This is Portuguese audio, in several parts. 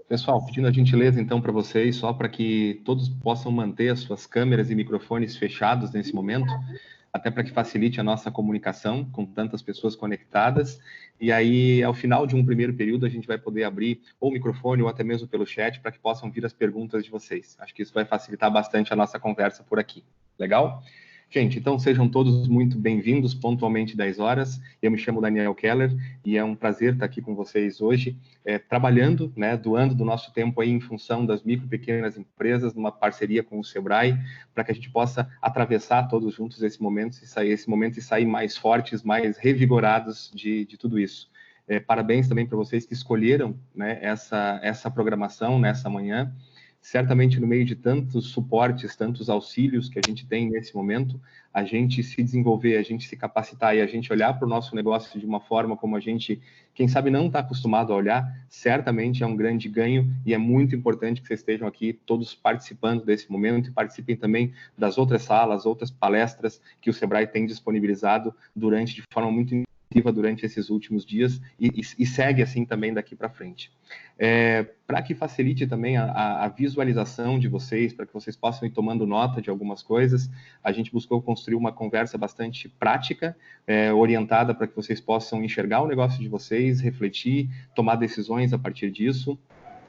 Pessoal, pedindo a gentileza então para vocês, só para que todos possam manter as suas câmeras e microfones fechados nesse momento, até para que facilite a nossa comunicação com tantas pessoas conectadas. E aí, ao final de um primeiro período, a gente vai poder abrir ou o microfone ou até mesmo pelo chat para que possam vir as perguntas de vocês. Acho que isso vai facilitar bastante a nossa conversa por aqui. Legal? Gente, então sejam todos muito bem-vindos, pontualmente 10 horas. Eu me chamo Daniel Keller e é um prazer estar aqui com vocês hoje, trabalhando, né, doando do nosso tempo aí em função das micro e pequenas empresas, numa parceria com o Sebrae, para que a gente possa atravessar todos juntos esse momento e sair mais fortes, mais revigorados de tudo isso. Parabéns também para vocês que escolheram, né, essa programação nessa manhã. Certamente, no meio de tantos suportes, tantos auxílios que a gente tem nesse momento, a gente se desenvolver, a gente se capacitar e a gente olhar para o nosso negócio de uma forma como a gente, quem sabe, não está acostumado a olhar, certamente é um grande ganho e é muito importante que vocês estejam aqui todos participando desse momento e participem também das outras salas, outras palestras que o Sebrae tem disponibilizado de forma muito durante esses últimos dias e segue assim também daqui para frente. Para que facilite também a visualização de vocês, para que vocês possam ir tomando nota de algumas coisas, a gente buscou construir uma conversa bastante prática, orientada para que vocês possam enxergar o negócio de vocês, refletir, tomar decisões a partir disso,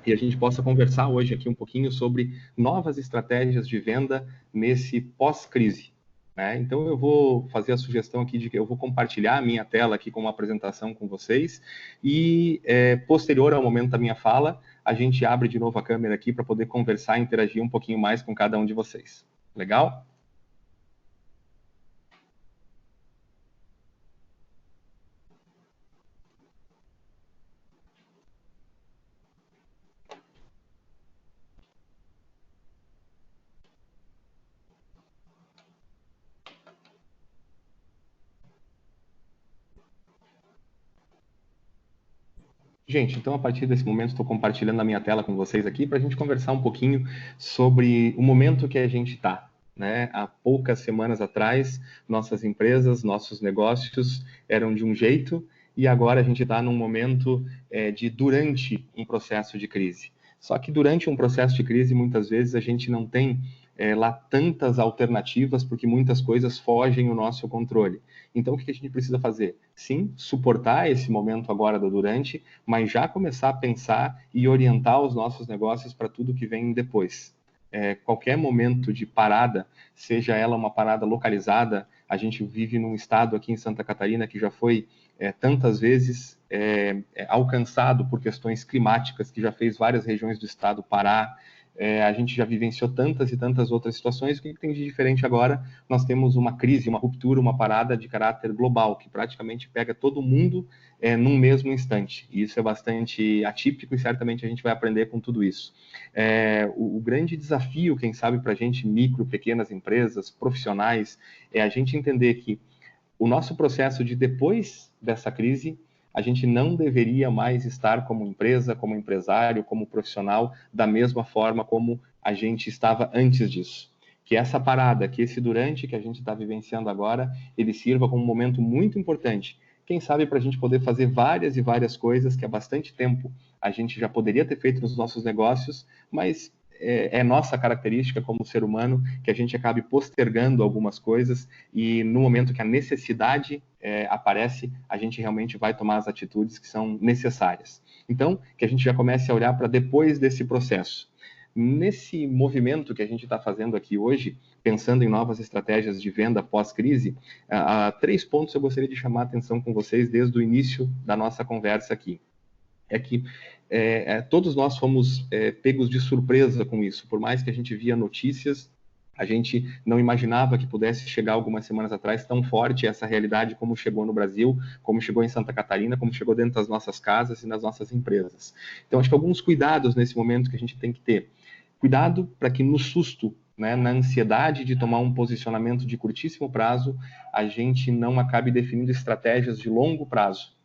e a gente possa conversar hoje aqui um pouquinho sobre novas estratégias de venda nesse pós-crise. Então, eu vou fazer a sugestão aqui de que eu vou compartilhar a minha tela aqui com uma apresentação com vocês e, posterior ao momento da minha fala, a gente abre de novo a câmera aqui para poder conversar e interagir um pouquinho mais com cada um de vocês. Legal? Gente, então a partir desse momento estou compartilhando a minha tela com vocês aqui para a gente conversar um pouquinho sobre o momento que a gente está. Há poucas semanas atrás, nossas empresas, nossos negócios eram de um jeito e agora a gente está num momento durante um processo de crise. Só que durante um processo de crise, muitas vezes a gente não tem lá tantas alternativas porque muitas coisas fogem o nosso controle. Então, o que a gente precisa fazer? Sim, suportar esse momento agora do durante, mas já começar a pensar e orientar os nossos negócios para tudo que vem depois. Qualquer momento de parada, seja ela uma parada localizada, a gente vive num estado aqui em Santa Catarina que já foi tantas vezes alcançado por questões climáticas, que já fez várias regiões do estado parar. A gente já vivenciou tantas e tantas outras situações. O que tem de diferente agora? Nós temos uma crise, uma ruptura, uma parada de caráter global, que praticamente pega todo mundo num mesmo instante. E isso é bastante atípico e certamente a gente vai aprender com tudo isso. O grande desafio, quem sabe, para a gente, micro, pequenas empresas, profissionais, é a gente entender que o nosso processo de depois dessa crise, a gente não deveria mais estar como empresa, como empresário, como profissional, da mesma forma como a gente estava antes disso. Que essa parada, que esse durante que a gente está vivenciando agora, ele sirva como um momento muito importante. Quem sabe para a gente poder fazer várias e várias coisas que há bastante tempo a gente já poderia ter feito nos nossos negócios, mas é nossa característica como ser humano que a gente acabe postergando algumas coisas e no momento que a necessidade aparece, a gente realmente vai tomar as atitudes que são necessárias. Então, que a gente já comece a olhar para depois desse processo. Nesse movimento que a gente está fazendo aqui hoje, pensando em novas estratégias de venda pós-crise, há 3 pontos eu gostaria de chamar a atenção com vocês desde o início da nossa conversa aqui. É que todos nós fomos pegos de surpresa com isso. Por mais que a gente via notícias, a gente não imaginava que pudesse chegar algumas semanas atrás tão forte essa realidade como chegou no Brasil, como chegou em Santa Catarina, como chegou dentro das nossas casas e nas nossas empresas. Então, acho que alguns cuidados nesse momento que a gente tem que ter. Cuidado para que no susto, na ansiedade de tomar um posicionamento de curtíssimo prazo, a gente não acabe definindo estratégias de longo prazo.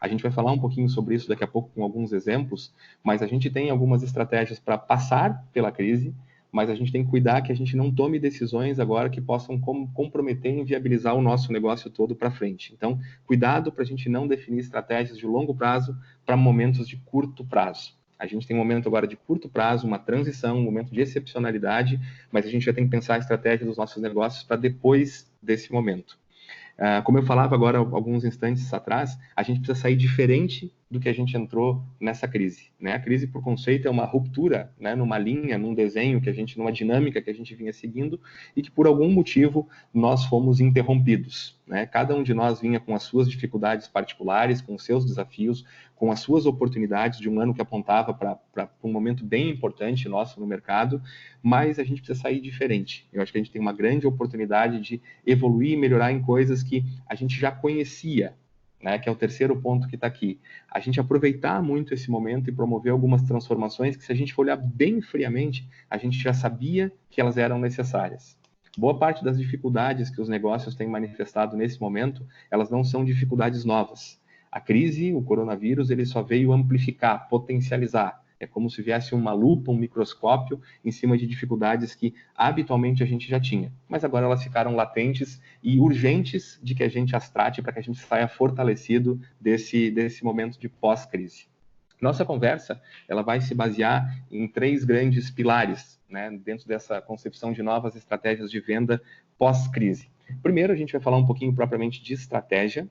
A gente vai falar um pouquinho sobre isso daqui a pouco com alguns exemplos, mas a gente tem algumas estratégias para passar pela crise, mas a gente tem que cuidar que a gente não tome decisões agora que possam comprometer e inviabilizar o nosso negócio todo para frente. Então, cuidado para a gente não definir estratégias de longo prazo para momentos de curto prazo. A gente tem um momento agora de curto prazo, uma transição, um momento de excepcionalidade, mas a gente já tem que pensar a estratégia dos nossos negócios para depois desse momento. Como eu falava agora, alguns instantes atrás, a gente precisa sair diferente do que a gente entrou nessa crise, né? A crise, por conceito, é uma ruptura, né, numa linha, num desenho, numa dinâmica que a gente vinha seguindo e que, por algum motivo, nós fomos interrompidos, né? Cada um de nós vinha com as suas dificuldades particulares, com os seus desafios, com as suas oportunidades de um ano que apontava para um momento bem importante nosso no mercado, mas a gente precisa sair diferente. Eu acho que a gente tem uma grande oportunidade de evoluir e melhorar em coisas que a gente já conhecia, né, que é o terceiro ponto que está aqui. A gente aproveitar muito esse momento e promover algumas transformações que, se a gente for olhar bem friamente, a gente já sabia que elas eram necessárias. Boa parte das dificuldades que os negócios têm manifestado nesse momento, elas não são dificuldades novas. A crise, o coronavírus, ele só veio amplificar, potencializar. É como se viesse uma lupa, um microscópio em cima de dificuldades que habitualmente a gente já tinha. Mas agora elas ficaram latentes e urgentes de que a gente as trate para que a gente saia fortalecido desse momento de pós-crise. Nossa conversa, ela vai se basear em 3 grandes pilares, né, dentro dessa concepção de novas estratégias de venda pós-crise. Primeiro, a gente vai falar um pouquinho propriamente de estratégia.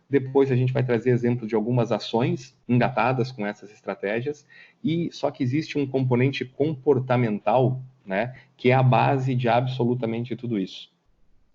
Depois a gente vai trazer exemplos de algumas ações engatadas com essas estratégias, e só que existe um componente comportamental, né, que é a base de absolutamente tudo isso.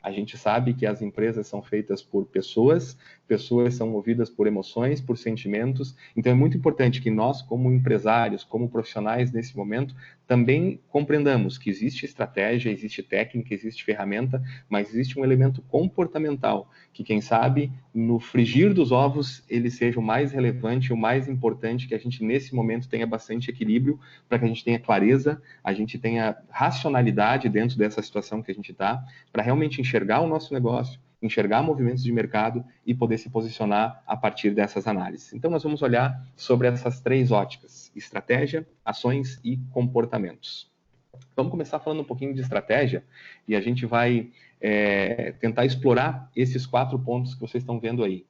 A gente sabe que as empresas são feitas por pessoas, pessoas são movidas por emoções, por sentimentos. Então é muito importante que nós, como empresários, como profissionais nesse momento, também compreendamos que existe estratégia, existe técnica, existe ferramenta, mas existe um elemento comportamental, que quem sabe, no frigir dos ovos, ele seja o mais relevante, o mais importante, que a gente nesse momento tenha bastante equilíbrio, para que a gente tenha clareza, a gente tenha racionalidade dentro dessa situação que a gente está, para realmente enxergar o nosso negócio, enxergar movimentos de mercado e poder se posicionar a partir dessas análises. Então, nós vamos olhar sobre essas 3 óticas: estratégia, ações e comportamentos. Vamos começar falando um pouquinho de estratégia e a gente vai tentar explorar esses 4 pontos que vocês estão vendo aí.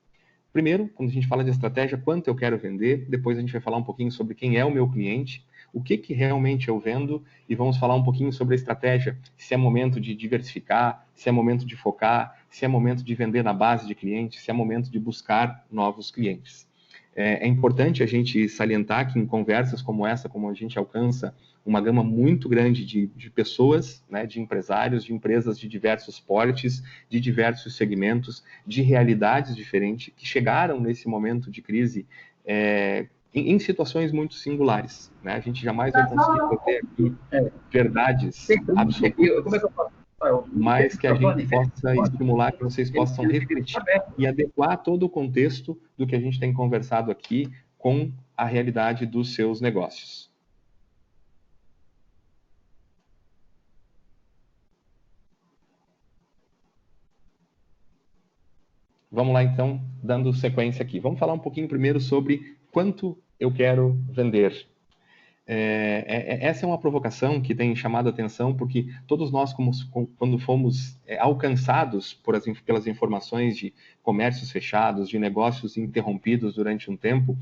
Primeiro, quando a gente fala de estratégia, quanto eu quero vender. Depois a gente vai falar um pouquinho sobre quem é o meu cliente, o que realmente eu vendo, e vamos falar um pouquinho sobre a estratégia, se é momento de diversificar, se é momento de focar, se é momento de vender na base de clientes, se é momento de buscar novos clientes. É importante a gente salientar que em conversas como essa, como a gente alcança uma gama muito grande de pessoas, né, de empresários, de empresas de diversos portes, de diversos segmentos, de realidades diferentes, que chegaram nesse momento de crise em situações muito singulares, né? A gente jamais vai conseguir ter aqui verdades absolutas, mas que a gente possa estimular que vocês possam refletir e adequar todo o contexto do que a gente tem conversado aqui com a realidade dos seus negócios. Vamos lá, então, dando sequência aqui. Vamos falar um pouquinho primeiro sobre quanto eu quero vender. Essa é uma provocação que tem chamado a atenção, porque todos nós, quando fomos alcançados pelas informações de comércios fechados, de negócios interrompidos durante um tempo,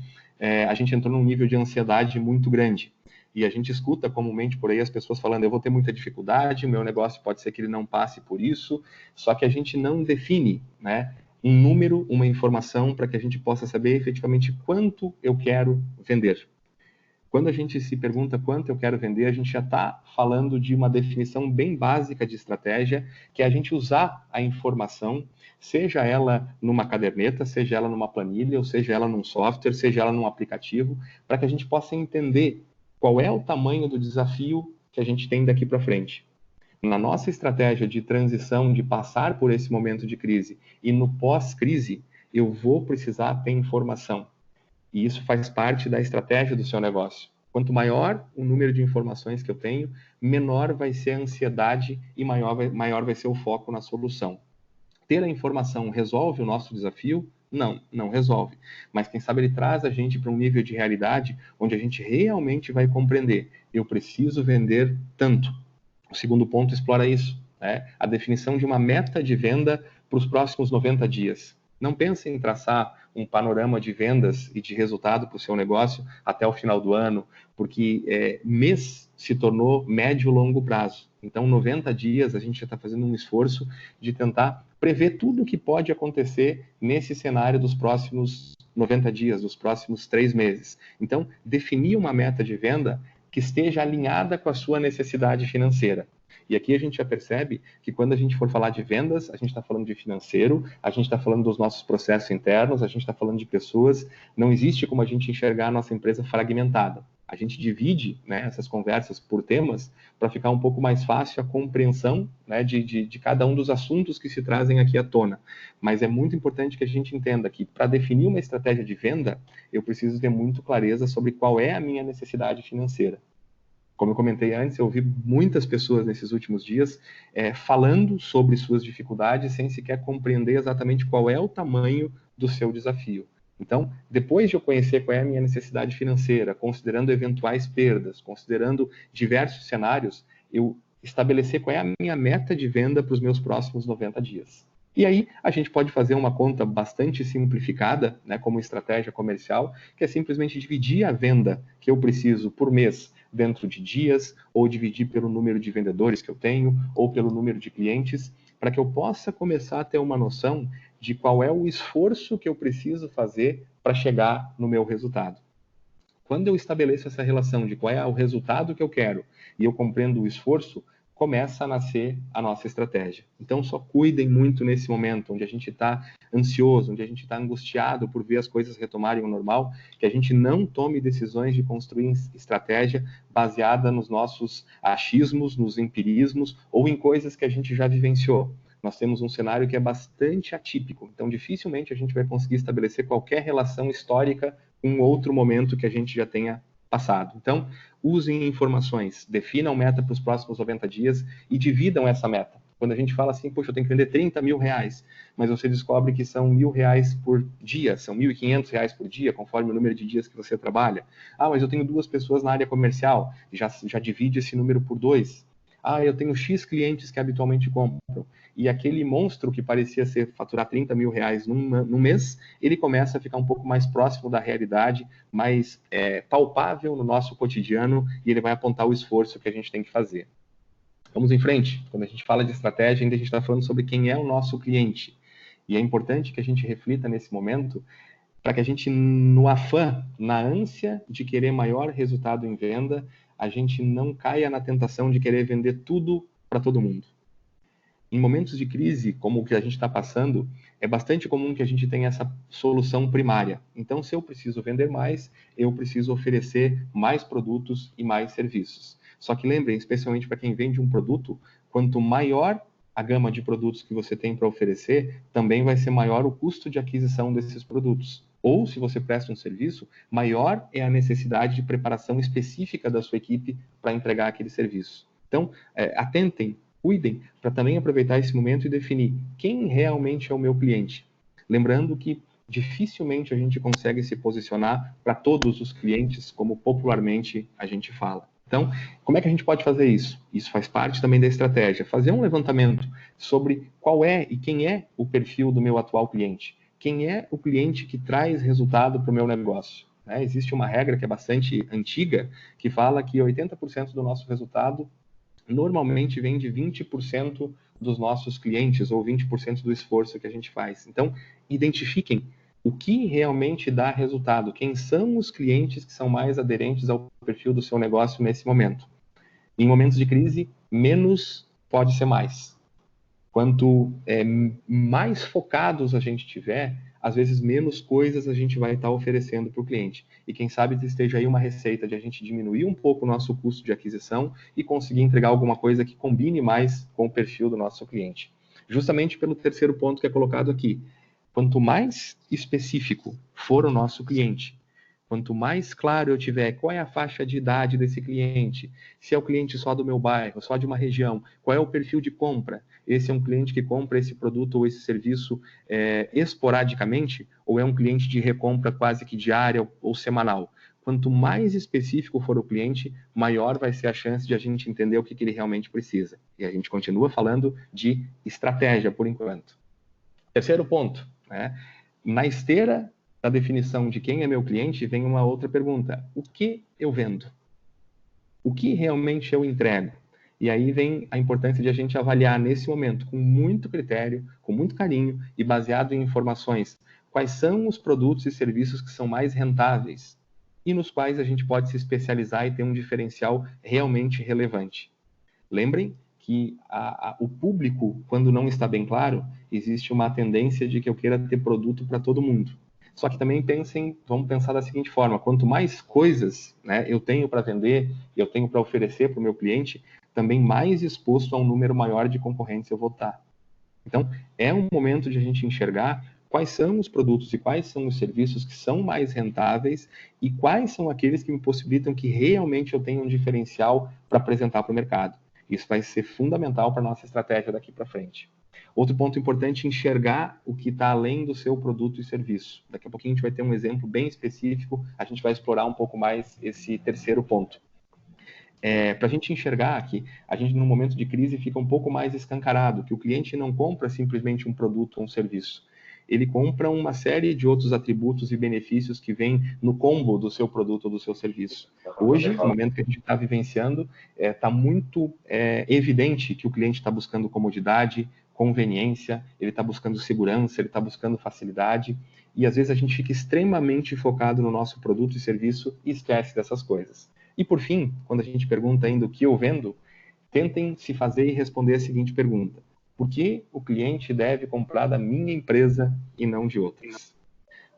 a gente entrou num nível de ansiedade muito grande. E a gente escuta comumente por aí as pessoas falando: eu vou ter muita dificuldade, meu negócio pode ser que ele não passe por isso, só que a gente não define, né, um número, uma informação para que a gente possa saber efetivamente quanto eu quero vender. Quando a gente se pergunta quanto eu quero vender, a gente já está falando de uma definição bem básica de estratégia, que é a gente usar a informação, seja ela numa caderneta, seja ela numa planilha, ou seja ela num software, seja ela num aplicativo, para que a gente possa entender qual é o tamanho do desafio que a gente tem daqui para frente. Na nossa estratégia de transição, de passar por esse momento de crise, e no pós-crise, eu vou precisar ter informação. E isso faz parte da estratégia do seu negócio. Quanto maior o número de informações que eu tenho, menor vai ser a ansiedade e maior vai ser o foco na solução. Ter a informação resolve o nosso desafio? Não, não resolve. Mas quem sabe ele traz a gente para um nível de realidade onde a gente realmente vai compreender: eu preciso vender tanto. O segundo ponto explora isso, né? A definição de uma meta de venda para os próximos 90 dias. Não pense em traçar um panorama de vendas e de resultado para o seu negócio até o final do ano, porque mês se tornou médio e longo prazo. Então, 90 dias, a gente já está fazendo um esforço de tentar prever tudo o que pode acontecer nesse cenário dos próximos 90 dias, dos próximos 3 meses. Então, definir uma meta de venda que esteja alinhada com a sua necessidade financeira. E aqui a gente já percebe que quando a gente for falar de vendas, a gente está falando de financeiro, a gente está falando dos nossos processos internos, a gente está falando de pessoas. Não existe como a gente enxergar a nossa empresa fragmentada. A gente divide, né, essas conversas por temas para ficar um pouco mais fácil a compreensão, né, de cada um dos assuntos que se trazem aqui à tona. Mas é muito importante que a gente entenda que para definir uma estratégia de venda, eu preciso ter muito clareza sobre qual é a minha necessidade financeira. Como eu comentei antes, eu ouvi muitas pessoas nesses últimos dias falando sobre suas dificuldades sem sequer compreender exatamente qual é o tamanho do seu desafio. Então, depois de eu conhecer qual é a minha necessidade financeira, considerando eventuais perdas, considerando diversos cenários, eu estabelecer qual é a minha meta de venda para os meus próximos 90 dias. E aí, a gente pode fazer uma conta bastante simplificada, né, como estratégia comercial, que é simplesmente dividir a venda que eu preciso por mês dentro de dias, ou dividir pelo número de vendedores que eu tenho, ou pelo número de clientes, para que eu possa começar a ter uma noção de qual é o esforço que eu preciso fazer para chegar no meu resultado. Quando eu estabeleço essa relação de qual é o resultado que eu quero e eu compreendo o esforço, começa a nascer a nossa estratégia. Então, só cuidem muito nesse momento, onde a gente está ansioso, onde a gente está angustiado por ver as coisas retomarem o normal, que a gente não tome decisões de construir estratégia baseada nos nossos achismos, nos empirismos ou em coisas que a gente já vivenciou. Nós temos um cenário que é bastante atípico, então dificilmente a gente vai conseguir estabelecer qualquer relação histórica com outro momento que a gente já tenha passado. Então, usem informações, definam meta para os próximos 90 dias e dividam essa meta. Quando a gente fala assim, poxa, eu tenho que vender 30 mil reais, mas você descobre que são R$ 1.000 por dia, são R$ 1.500 por dia, conforme o número de dias que você trabalha. Ah, mas eu tenho 2 pessoas na área comercial, já divide esse número por 2. Ah, eu tenho X clientes que habitualmente compram. E aquele monstro que parecia faturar 30 mil reais num mês, ele começa a ficar um pouco mais próximo da realidade, mais palpável no nosso cotidiano, e ele vai apontar o esforço que a gente tem que fazer. Vamos em frente. Quando a gente fala de estratégia, ainda a gente está falando sobre quem é o nosso cliente. E é importante que a gente reflita nesse momento para que a gente, no afã, na ânsia de querer maior resultado em venda, a gente não caia na tentação de querer vender tudo para todo mundo. Em momentos de crise, como o que a gente está passando, é bastante comum que a gente tenha essa solução primária. Então, se eu preciso vender mais, eu preciso oferecer mais produtos e mais serviços. Só que lembrem, especialmente para quem vende um produto, quanto maior a gama de produtos que você tem para oferecer, também vai ser maior o custo de aquisição desses produtos. Ou, se você presta um serviço, maior é a necessidade de preparação específica da sua equipe para entregar aquele serviço. Então, atentem, cuidem para também aproveitar esse momento e definir quem realmente é o meu cliente. Lembrando que dificilmente a gente consegue se posicionar para todos os clientes, como popularmente a gente fala. Então, como é que a gente pode fazer isso? Isso faz parte também da estratégia. Fazer um levantamento sobre qual é e quem é o perfil do meu atual cliente. Quem é o cliente que traz resultado para o meu negócio? Existe uma regra que é bastante antiga, que fala que 80% do nosso resultado normalmente vem de 20% dos nossos clientes ou 20% do esforço que a gente faz. Então, identifiquem o que realmente dá resultado, quem são os clientes que são mais aderentes ao perfil do seu negócio nesse momento. Em momentos de crise, menos pode ser mais. Quanto mais focados a gente tiver, às vezes menos coisas a gente vai estar oferecendo para o cliente. E quem sabe esteja aí uma receita de a gente diminuir um pouco o nosso custo de aquisição e conseguir entregar alguma coisa que combine mais com o perfil do nosso cliente. Justamente pelo terceiro ponto que é colocado aqui. Quanto mais específico for o nosso cliente, quanto mais claro eu tiver qual é a faixa de idade desse cliente, se é o cliente só do meu bairro, só de uma região, qual é o perfil de compra, esse é um cliente que compra esse produto ou esse serviço esporadicamente, ou é um cliente de recompra quase que diária ou semanal. Quanto mais específico for o cliente, maior vai ser a chance de a gente entender o que ele realmente precisa. E a gente continua falando de estratégia por enquanto. Terceiro ponto, né? Na esteira da definição de quem é meu cliente, vem uma outra pergunta. O que eu vendo? O que realmente eu entrego? E aí vem a importância de a gente avaliar nesse momento, com muito critério, com muito carinho e baseado em informações, quais são os produtos e serviços que são mais rentáveis e nos quais a gente pode se especializar e ter um diferencial realmente relevante. Lembrem que o público, quando não está bem claro, existe uma tendência de que eu queira ter produto para todo mundo. Só que também vamos pensar da seguinte forma, quanto mais coisas, né, eu tenho para vender, eu tenho para oferecer para o meu cliente, também mais exposto a um número maior de concorrentes eu vou estar. Então, é um momento de a gente enxergar quais são os produtos e quais são os serviços que são mais rentáveis e quais são aqueles que me possibilitam que realmente eu tenha um diferencial para apresentar para o mercado. Isso vai ser fundamental para a nossa estratégia daqui para frente. Outro ponto importante é enxergar o que está além do seu produto e serviço. Daqui a pouquinho a gente vai ter um exemplo bem específico, a gente vai explorar um pouco mais esse terceiro ponto. Para a gente enxergar que a gente, no momento de crise, fica um pouco mais escancarado, que o cliente não compra simplesmente um produto ou um serviço. Ele compra uma série de outros atributos e benefícios que vêm no combo do seu produto ou do seu serviço. Hoje, no momento que a gente está vivenciando, está muito evidente que o cliente está buscando comodidade, conveniência, ele está buscando segurança, ele está buscando facilidade, e às vezes a gente fica extremamente focado no nosso produto e serviço e esquece dessas coisas. E por fim, quando a gente pergunta ainda o que eu vendo, tentem se fazer e responder a seguinte pergunta: por que o cliente deve comprar da minha empresa e não de outras?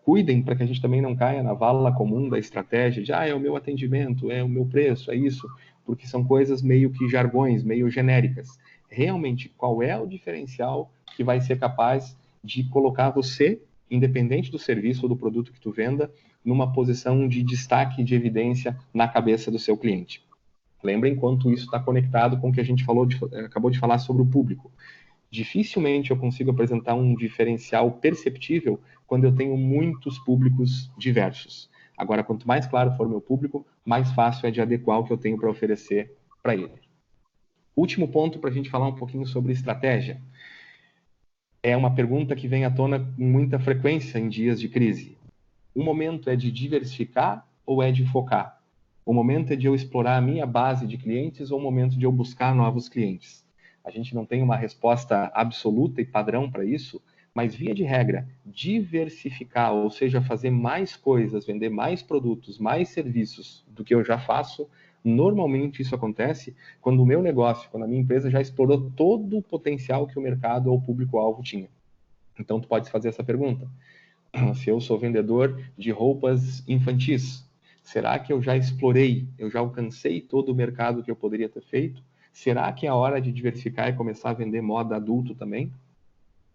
Cuidem para que a gente também não caia na vala comum da estratégia de é o meu atendimento, é o meu preço, é isso, porque são coisas meio que jargões, meio genéricas. Realmente, qual é o diferencial que vai ser capaz de colocar você, independente do serviço ou do produto que tu venda, numa posição de destaque, de evidência na cabeça do seu cliente? Lembrem quanto isso está conectado com o que a gente acabou de falar sobre o público. Dificilmente eu consigo apresentar um diferencial perceptível quando eu tenho muitos públicos diversos. Agora, quanto mais claro for o meu público, mais fácil é de adequar o que eu tenho para oferecer para ele. Último ponto para a gente falar um pouquinho sobre estratégia. É uma pergunta que vem à tona com muita frequência em dias de crise. O momento é de diversificar ou é de focar? O momento é de eu explorar a minha base de clientes ou o momento de eu buscar novos clientes? A gente não tem uma resposta absoluta e padrão para isso, mas via de regra, diversificar, ou seja, fazer mais coisas, vender mais produtos, mais serviços do que eu já faço, normalmente isso acontece quando o meu negócio, quando a minha empresa já explorou todo o potencial que o mercado ou o público-alvo tinha. Então, tu pode fazer essa pergunta. Se eu sou vendedor de roupas infantis, será que eu já explorei, eu já alcancei todo o mercado que eu poderia ter feito? Será que é a hora de diversificar e começar a vender moda adulto também?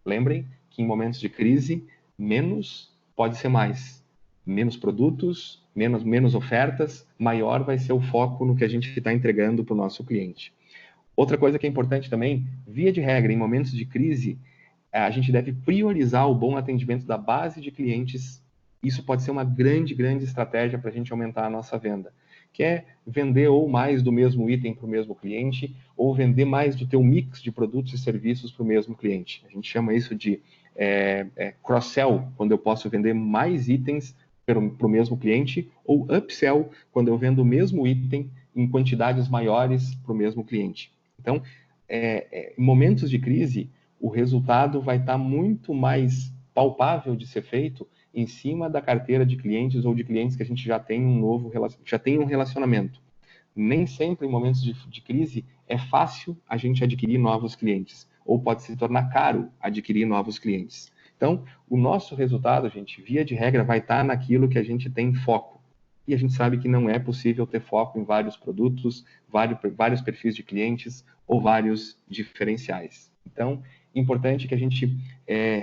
Lembrem que em momentos de crise, menos pode ser mais. Menos produtos, menos ofertas, maior vai ser o foco no que a gente está entregando para o nosso cliente. Outra coisa que é importante também, via de regra, em momentos de crise, a gente deve priorizar o bom atendimento da base de clientes. Isso pode ser uma grande estratégia para a gente aumentar a nossa venda, que é vender ou mais do mesmo item para o mesmo cliente, ou vender mais do teu mix de produtos e serviços para o mesmo cliente. A gente chama isso de cross-sell, quando eu posso vender mais itens para o mesmo cliente, ou upsell, quando eu vendo o mesmo item em quantidades maiores para o mesmo cliente. Então, em momentos de crise, o resultado vai estar muito mais palpável de ser feito em cima da carteira de clientes ou de clientes que a gente já tem um relacionamento. Nem sempre em momentos de crise é fácil a gente adquirir novos clientes, ou pode se tornar caro adquirir novos clientes. Então, o nosso resultado, gente, via de regra, vai estar naquilo que a gente tem foco. E a gente sabe que não é possível ter foco em vários produtos, vários perfis de clientes ou vários diferenciais. Então, importante que a gente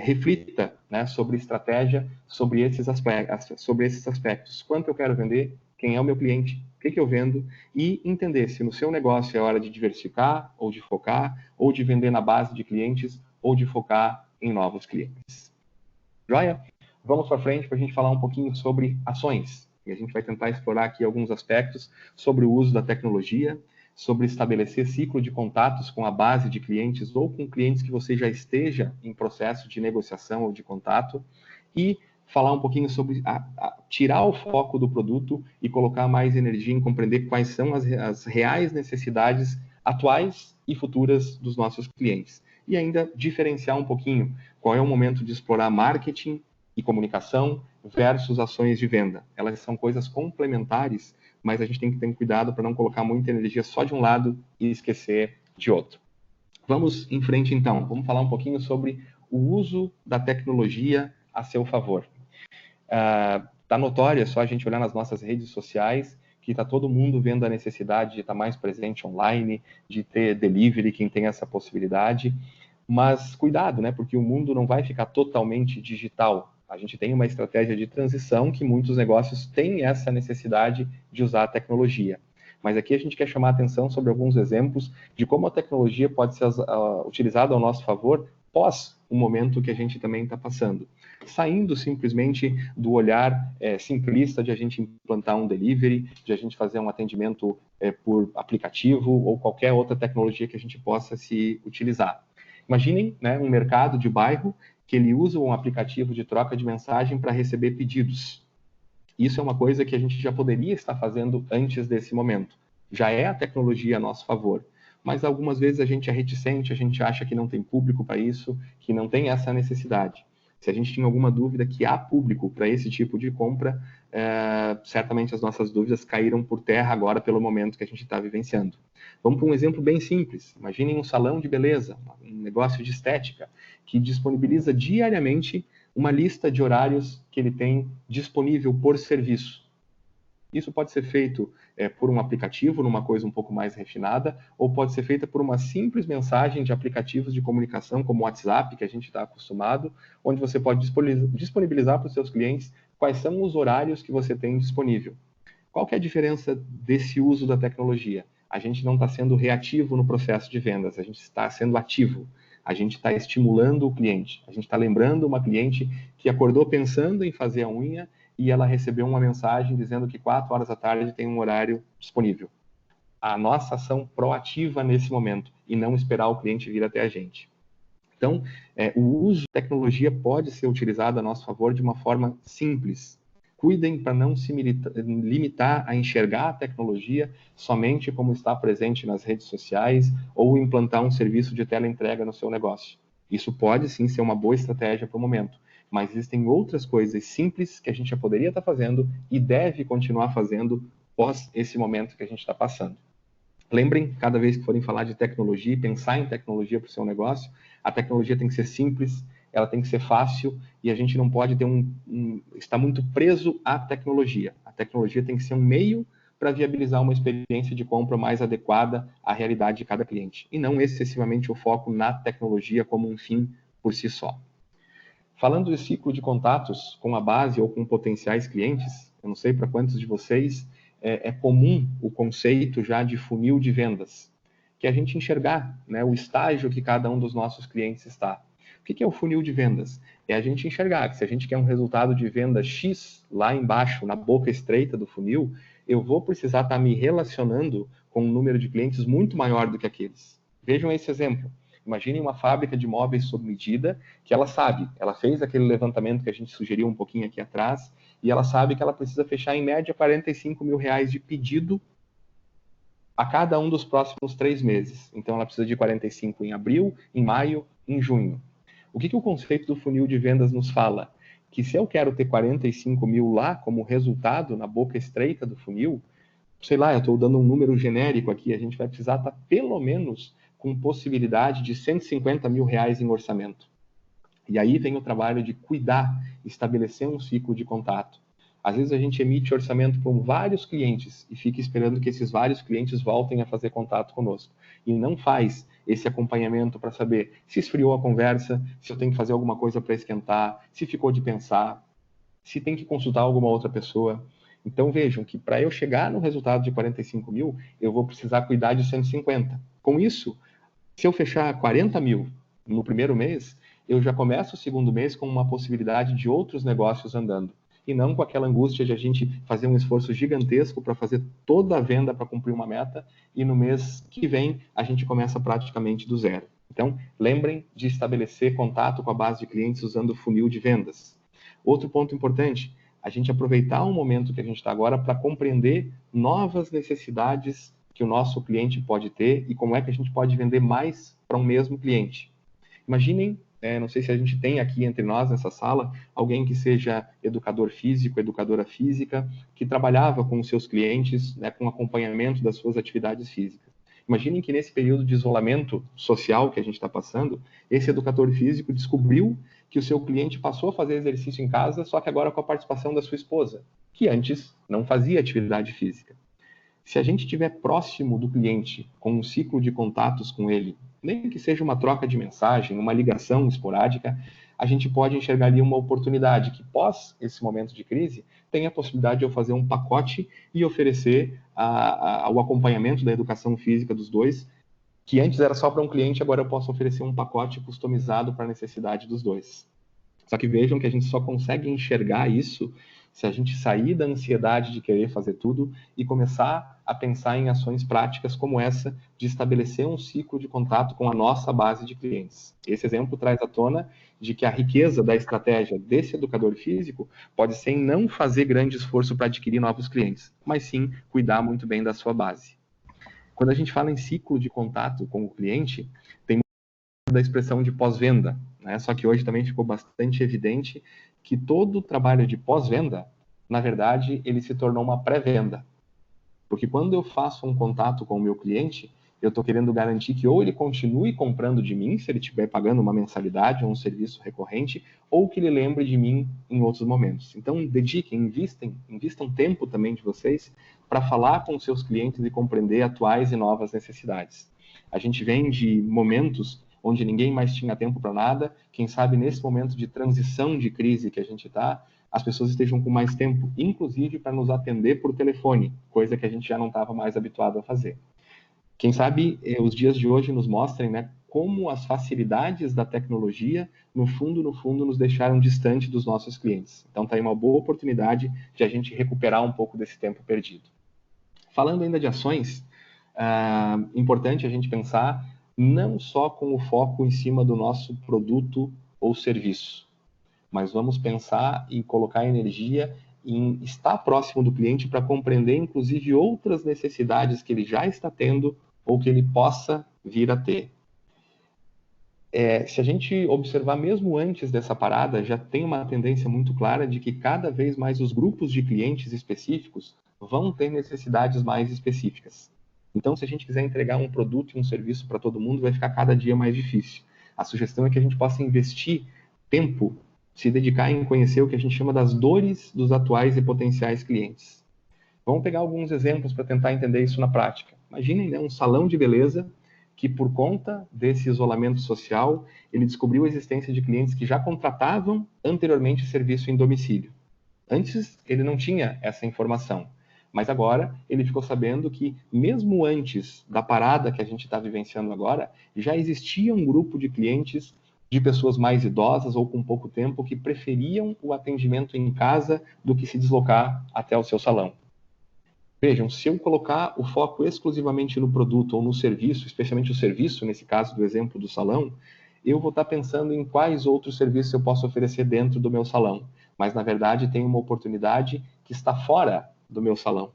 reflita, né, sobre estratégia, sobre esses aspectos. Quanto eu quero vender, quem é o meu cliente, o que eu vendo, e entender se no seu negócio é hora de diversificar, ou de focar, ou de vender na base de clientes, ou de focar em novos clientes. Joia? Vamos para frente para a gente falar um pouquinho sobre ações. E a gente vai tentar explorar aqui alguns aspectos sobre o uso da tecnologia, sobre estabelecer ciclo de contatos com a base de clientes ou com clientes que você já esteja em processo de negociação ou de contato, e falar um pouquinho sobre tirar o foco do produto e colocar mais energia em compreender quais são as reais necessidades atuais e futuras dos nossos clientes. E ainda diferenciar um pouquinho qual é o momento de explorar marketing e comunicação versus ações de venda. Elas são coisas complementares, mas a gente tem que ter cuidado para não colocar muita energia só de um lado e esquecer de outro. Vamos em frente, então. Vamos falar um pouquinho sobre o uso da tecnologia a seu favor. Está notório, é só a gente olhar nas nossas redes sociais, que está todo mundo vendo a necessidade de estar mais presente online, de ter delivery, quem tem essa possibilidade. Mas cuidado, né? Porque o mundo não vai ficar totalmente digital. A gente tem uma estratégia de transição que muitos negócios têm essa necessidade de usar a tecnologia. Mas aqui a gente quer chamar a atenção sobre alguns exemplos de como a tecnologia pode ser utilizada ao nosso favor pós o momento que a gente também está passando. Saindo simplesmente do olhar simplista de a gente implantar um delivery, de a gente fazer um atendimento por aplicativo ou qualquer outra tecnologia que a gente possa se utilizar. Imaginem, né, um mercado de bairro que ele usa um aplicativo de troca de mensagem para receber pedidos. Isso é uma coisa que a gente já poderia estar fazendo antes desse momento. Já é a tecnologia a nosso favor. Mas algumas vezes a gente é reticente, a gente acha que não tem público para isso, que não tem essa necessidade. Se a gente tinha alguma dúvida que há público para esse tipo de compra, certamente as nossas dúvidas caíram por terra agora pelo momento que a gente está vivenciando. Vamos para um exemplo bem simples. Imaginem um salão de beleza, um negócio de estética, que disponibiliza diariamente uma lista de horários que ele tem disponível por serviço. Isso pode ser feito por um aplicativo, numa coisa um pouco mais refinada, ou pode ser feita por uma simples mensagem de aplicativos de comunicação, como o WhatsApp, que a gente está acostumado, onde você pode disponibilizar para os seus clientes quais são os horários que você tem disponível. Qual que é a diferença desse uso da tecnologia? A gente não está sendo reativo no processo de vendas, a gente está sendo ativo. A gente está estimulando o cliente. A gente está lembrando uma cliente que acordou pensando em fazer a unha e ela recebeu uma mensagem dizendo que 4 horas da tarde tem um horário disponível. A nossa ação proativa nesse momento e não esperar o cliente vir até a gente. Então, o uso de tecnologia pode ser utilizado a nosso favor de uma forma simples. Cuidem para não se limitar a enxergar a tecnologia somente como está presente nas redes sociais ou implantar um serviço de teleentrega no seu negócio. Isso pode sim ser uma boa estratégia para o momento, mas existem outras coisas simples que a gente já poderia estar fazendo e deve continuar fazendo pós esse momento que a gente está passando. Lembrem, cada vez que forem falar de tecnologia e pensar em tecnologia para o seu negócio, a tecnologia tem que ser simples, ela tem que ser fácil e a gente não pode ter estar muito preso à tecnologia. A tecnologia tem que ser um meio para viabilizar uma experiência de compra mais adequada à realidade de cada cliente e não excessivamente o foco na tecnologia como um fim por si só. Falando de ciclo de contatos com a base ou com potenciais clientes, eu não sei para quantos de vocês é comum o conceito já de funil de vendas, que é a gente enxergar, né, o estágio que cada um dos nossos clientes está. O que é o funil de vendas? É a gente enxergar que se a gente quer um resultado de venda X lá embaixo, na boca estreita do funil, eu vou precisar estar me relacionando com um número de clientes muito maior do que aqueles. Vejam esse exemplo. Imagine uma fábrica de móveis sob medida que ela sabe, ela fez aquele levantamento que a gente sugeriu um pouquinho aqui atrás, e ela sabe que ela precisa fechar em média R$45 mil de pedido a cada um dos próximos 3 meses. Então ela precisa de 45 em abril, em maio, em junho. O que o conceito do funil de vendas nos fala? Que se eu quero ter 45 mil lá como resultado na boca estreita do funil, sei lá, eu estou dando um número genérico aqui, a gente vai precisar estar pelo menos com possibilidade de R$150 mil em orçamento. E aí vem o trabalho de cuidar, estabelecer um ciclo de contato. Às vezes a gente emite orçamento com vários clientes e fica esperando que esses vários clientes voltem a fazer contato conosco. E não faz esse acompanhamento para saber se esfriou a conversa, se eu tenho que fazer alguma coisa para esquentar, se ficou de pensar, se tem que consultar alguma outra pessoa. Então vejam que para eu chegar no resultado de 45 mil, eu vou precisar cuidar de 150. Com isso, se eu fechar 40 mil no primeiro mês, eu já começo o segundo mês com uma possibilidade de outros negócios andando. e não com aquela angústia de a gente fazer um esforço gigantesco para fazer toda a venda para cumprir uma meta e no mês que vem a gente começa praticamente do zero. Então, lembrem de estabelecer contato com a base de clientes usando o funil de vendas. Outro ponto importante, a gente aproveitar o momento que a gente está agora para compreender novas necessidades que o nosso cliente pode ter e como é que a gente pode vender mais para um mesmo cliente. Imaginem, não sei se a gente tem aqui entre nós nessa sala, alguém que seja educador físico, educadora física, que trabalhava com os seus clientes, né, com acompanhamento das suas atividades físicas. Imaginem que nesse período de isolamento social que a gente está passando, esse educador físico descobriu que o seu cliente passou a fazer exercício em casa, só que agora com a participação da sua esposa, que antes não fazia atividade física. Se a gente estiver próximo do cliente, com um ciclo de contatos com ele, nem que seja uma troca de mensagem, uma ligação esporádica, a gente pode enxergar ali uma oportunidade que, pós esse momento de crise, tem a possibilidade de eu fazer um pacote e oferecer o acompanhamento da educação física dos dois, que antes era só para um cliente, agora eu posso oferecer um pacote customizado para a necessidade dos dois. Só que vejam que a gente só consegue enxergar isso se a gente sair da ansiedade de querer fazer tudo e começar a pensar em ações práticas como essa de estabelecer um ciclo de contato com a nossa base de clientes. Esse exemplo traz à tona de que a riqueza da estratégia desse educador físico pode ser em não fazer grande esforço para adquirir novos clientes, mas sim cuidar muito bem da sua base. Quando a gente fala em ciclo de contato com o cliente, tem da expressão de pós-venda, né? Só que hoje também ficou bastante evidente que todo o trabalho de pós-venda, na verdade, ele se tornou uma pré-venda. Porque quando eu faço um contato com o meu cliente, eu estou querendo garantir que ou ele continue comprando de mim, se ele estiver pagando uma mensalidade ou um serviço recorrente, ou que ele lembre de mim em outros momentos. Então, dediquem, invistam tempo também de vocês para falar com seus clientes e compreender atuais e novas necessidades. A gente vem de momentos onde ninguém mais tinha tempo para nada. Quem sabe nesse momento de transição de crise que a gente está, as pessoas estejam com mais tempo, inclusive para nos atender por telefone, coisa que a gente já não estava mais habituado a fazer. Quem sabe os dias de hoje nos mostrem, né, como as facilidades da tecnologia, no fundo, nos deixaram distante dos nossos clientes. Então, está aí uma boa oportunidade de a gente recuperar um pouco desse tempo perdido. Falando ainda de ações, importante a gente pensar não só com o foco em cima do nosso produto ou serviço, mas vamos pensar e colocar energia em estar próximo do cliente para compreender, inclusive, outras necessidades que ele já está tendo ou que ele possa vir a ter. Se a gente observar mesmo antes dessa parada, já tem uma tendência muito clara de que cada vez mais os grupos de clientes específicos vão ter necessidades mais específicas. Então, se a gente quiser entregar um produto e um serviço para todo mundo, vai ficar cada dia mais difícil. A sugestão é que a gente possa investir tempo, se dedicar em conhecer o que a gente chama das dores dos atuais e potenciais clientes. Vamos pegar alguns exemplos para tentar entender isso na prática. Imaginem, né, um salão de beleza que, por conta desse isolamento social, ele descobriu a existência de clientes que já contratavam anteriormente serviço em domicílio. Antes, ele não tinha essa informação. Mas agora ele ficou sabendo que, mesmo antes da parada que a gente está vivenciando agora, já existia um grupo de clientes, de pessoas mais idosas ou com pouco tempo, que preferiam o atendimento em casa do que se deslocar até o seu salão. Vejam, se eu colocar o foco exclusivamente no produto ou no serviço, especialmente o serviço, nesse caso do exemplo do salão, eu vou estar pensando em quais outros serviços eu posso oferecer dentro do meu salão. Mas, na verdade, tem uma oportunidade que está fora do meu salão.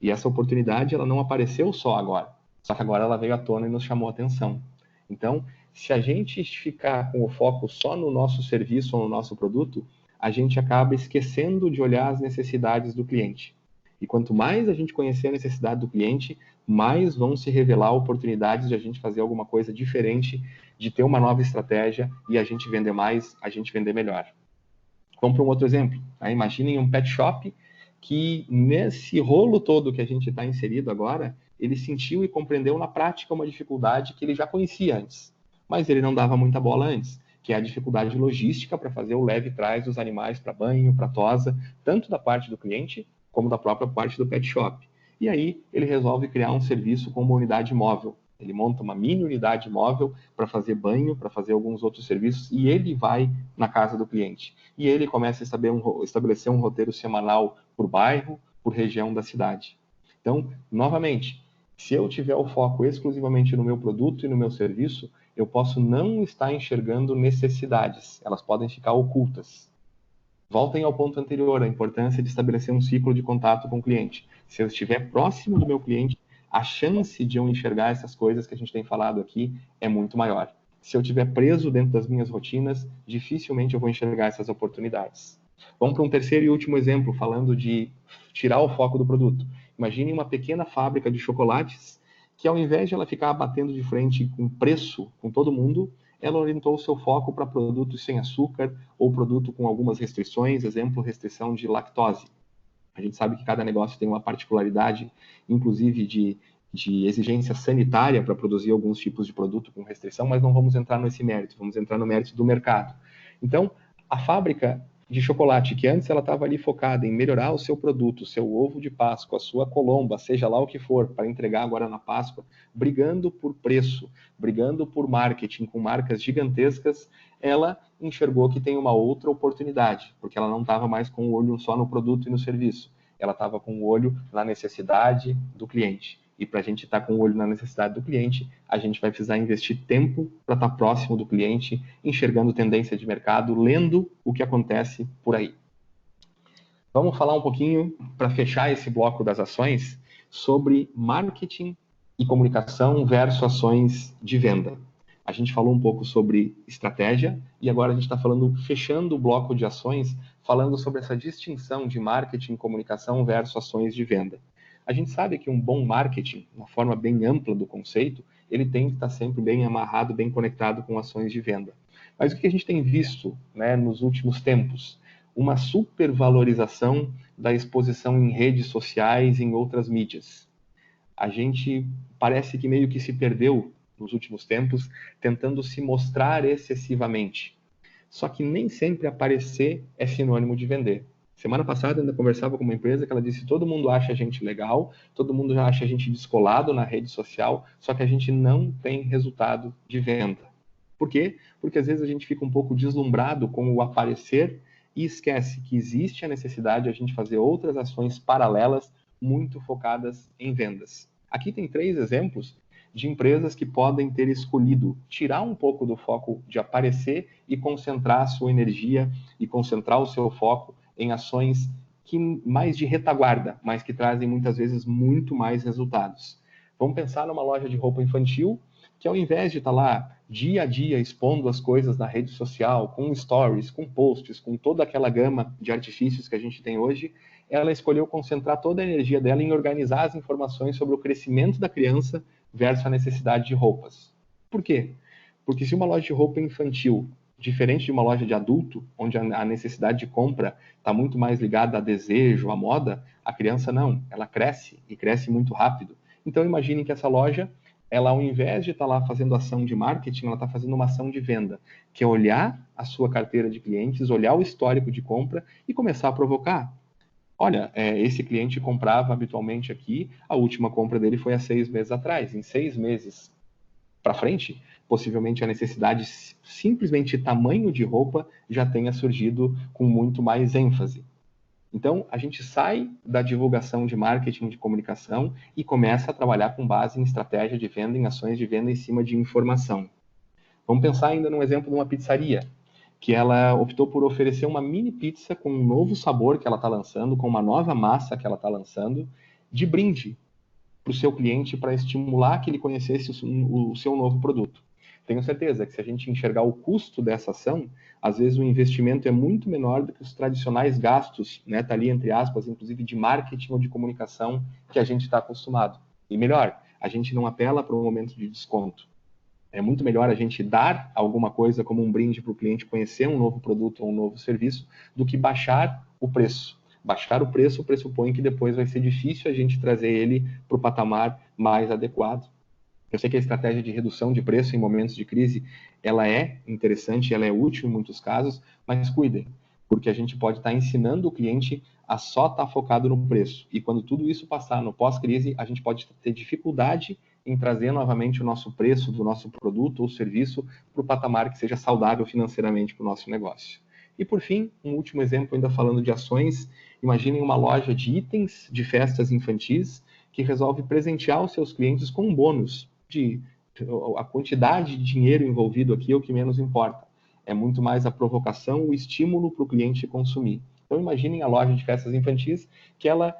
E essa oportunidade, ela não apareceu só agora. Só que agora ela veio à tona e nos chamou a atenção. Então, se a gente ficar com o foco só no nosso serviço ou no nosso produto, a gente acaba esquecendo de olhar as necessidades do cliente. E quanto mais a gente conhecer a necessidade do cliente, mais vão se revelar oportunidades de a gente fazer alguma coisa diferente, de ter uma nova estratégia e a gente vender mais, a gente vender melhor. Vamos para um outro exemplo. Imaginem um pet shop que, nesse rolo todo que a gente está inserido agora, ele sentiu e compreendeu na prática uma dificuldade que ele já conhecia antes, mas ele não dava muita bola antes, que é a dificuldade logística para fazer o leve e trás dos animais para banho, para tosa, tanto da parte do cliente como da própria parte do pet shop. E aí ele resolve criar um serviço com uma unidade móvel. Ele monta uma mini unidade móvel para fazer banho, para fazer alguns outros serviços, e ele vai na casa do cliente. E ele começa a estabelecer um roteiro semanal por bairro, por região da cidade. Então, novamente, se eu tiver o foco exclusivamente no meu produto e no meu serviço, eu posso não estar enxergando necessidades, elas podem ficar ocultas. Voltem ao ponto anterior, a importância de estabelecer um ciclo de contato com o cliente. Se eu estiver próximo do meu cliente, a chance de eu enxergar essas coisas que a gente tem falado aqui é muito maior. Se eu estiver preso dentro das minhas rotinas, dificilmente eu vou enxergar essas oportunidades. Vamos para um terceiro e último exemplo, falando de tirar o foco do produto. Imagine uma pequena fábrica de chocolates que, ao invés de ela ficar batendo de frente com preço com todo mundo, ela orientou o seu foco para produtos sem açúcar ou produto com algumas restrições, exemplo, restrição de lactose. A gente sabe que cada negócio tem uma particularidade, inclusive de exigência sanitária para produzir alguns tipos de produto com restrição, mas não vamos entrar nesse mérito, vamos entrar no mérito do mercado. Então, a fábrica de chocolate, que antes ela estava ali focada em melhorar o seu produto, o seu ovo de Páscoa, a sua colomba, seja lá o que for, para entregar agora na Páscoa, brigando por preço, brigando por marketing com marcas gigantescas, ela enxergou que tem uma outra oportunidade, porque ela não estava mais com o olho só no produto e no serviço, ela estava com o olho na necessidade do cliente. E para a gente estar com o olho na necessidade do cliente, a gente vai precisar investir tempo para estar próximo do cliente, enxergando tendência de mercado, lendo o que acontece por aí. Vamos falar um pouquinho, para fechar esse bloco das ações, sobre marketing e comunicação versus ações de venda. A gente falou um pouco sobre estratégia e agora a gente está fechando o bloco de ações, falando sobre essa distinção de marketing e comunicação versus ações de venda. A gente sabe que um bom marketing, uma forma bem ampla do conceito, ele tem que estar sempre bem amarrado, bem conectado com ações de venda. Mas o que a gente tem visto, né, nos últimos tempos? Uma supervalorização da exposição em redes sociais e em outras mídias. A gente parece que meio que se perdeu nos últimos tempos, tentando se mostrar excessivamente. Só que nem sempre aparecer é sinônimo de vender. Semana passada eu ainda conversava com uma empresa que ela disse que todo mundo acha a gente legal, todo mundo já acha a gente descolado na rede social, só que a gente não tem resultado de venda. Por quê? Porque às vezes a gente fica um pouco deslumbrado com o aparecer e esquece que existe a necessidade de a gente fazer outras ações paralelas muito focadas em vendas. Aqui tem 3 exemplos de empresas que podem ter escolhido tirar um pouco do foco de aparecer e concentrar a sua energia e concentrar o seu foco em ações que mais de retaguarda, mas que trazem muitas vezes muito mais resultados. Vamos pensar numa loja de roupa infantil que, ao invés de estar lá dia a dia expondo as coisas na rede social, com stories, com posts, com toda aquela gama de artifícios que a gente tem hoje, ela escolheu concentrar toda a energia dela em organizar as informações sobre o crescimento da criança versus a necessidade de roupas. Por quê? Porque se uma loja de roupa infantil, diferente de uma loja de adulto, onde a necessidade de compra está muito mais ligada a desejo, à moda, a criança não, ela cresce e cresce muito rápido. Então imagine que essa loja, ela ao invés de estar lá fazendo ação de marketing, ela está fazendo uma ação de venda, que é olhar a sua carteira de clientes, olhar o histórico de compra e começar a provocar. Olha, esse cliente comprava habitualmente aqui, a última compra dele foi há 6 meses atrás. Em 6 meses para frente, possivelmente a necessidade simplesmente tamanho de roupa já tenha surgido com muito mais ênfase. Então, a gente sai da divulgação de marketing, de comunicação e começa a trabalhar com base em estratégia de venda, em ações de venda em cima de informação. Vamos pensar ainda num exemplo de uma pizzaria, que ela optou por oferecer uma mini pizza com um novo sabor que ela está lançando, com uma nova massa que ela está lançando, de brinde para o seu cliente, para estimular que ele conhecesse o seu novo produto. Tenho certeza que se a gente enxergar o custo dessa ação, às vezes o investimento é muito menor do que os tradicionais gastos, né, tá ali entre aspas, inclusive de marketing ou de comunicação que a gente está acostumado. E melhor, a gente não apela para um momento de desconto. É muito melhor a gente dar alguma coisa como um brinde para o cliente conhecer um novo produto ou um novo serviço do que baixar o preço. Baixar o preço pressupõe que depois vai ser difícil a gente trazer ele para o patamar mais adequado. Eu sei que a estratégia de redução de preço em momentos de crise, ela é interessante, ela é útil em muitos casos, mas cuidem, porque a gente pode estar ensinando o cliente a só estar focado no preço. E quando tudo isso passar no pós-crise, a gente pode ter dificuldade em trazer novamente o nosso preço do nosso produto ou serviço para o patamar que seja saudável financeiramente para o nosso negócio. E por fim, um último exemplo, ainda falando de ações, imaginem uma loja de itens de festas infantis que resolve presentear os seus clientes com um bônus a quantidade de dinheiro envolvido aqui é o que menos importa. É muito mais a provocação, o estímulo para o cliente consumir. Então imaginem a loja de festas infantis que ela,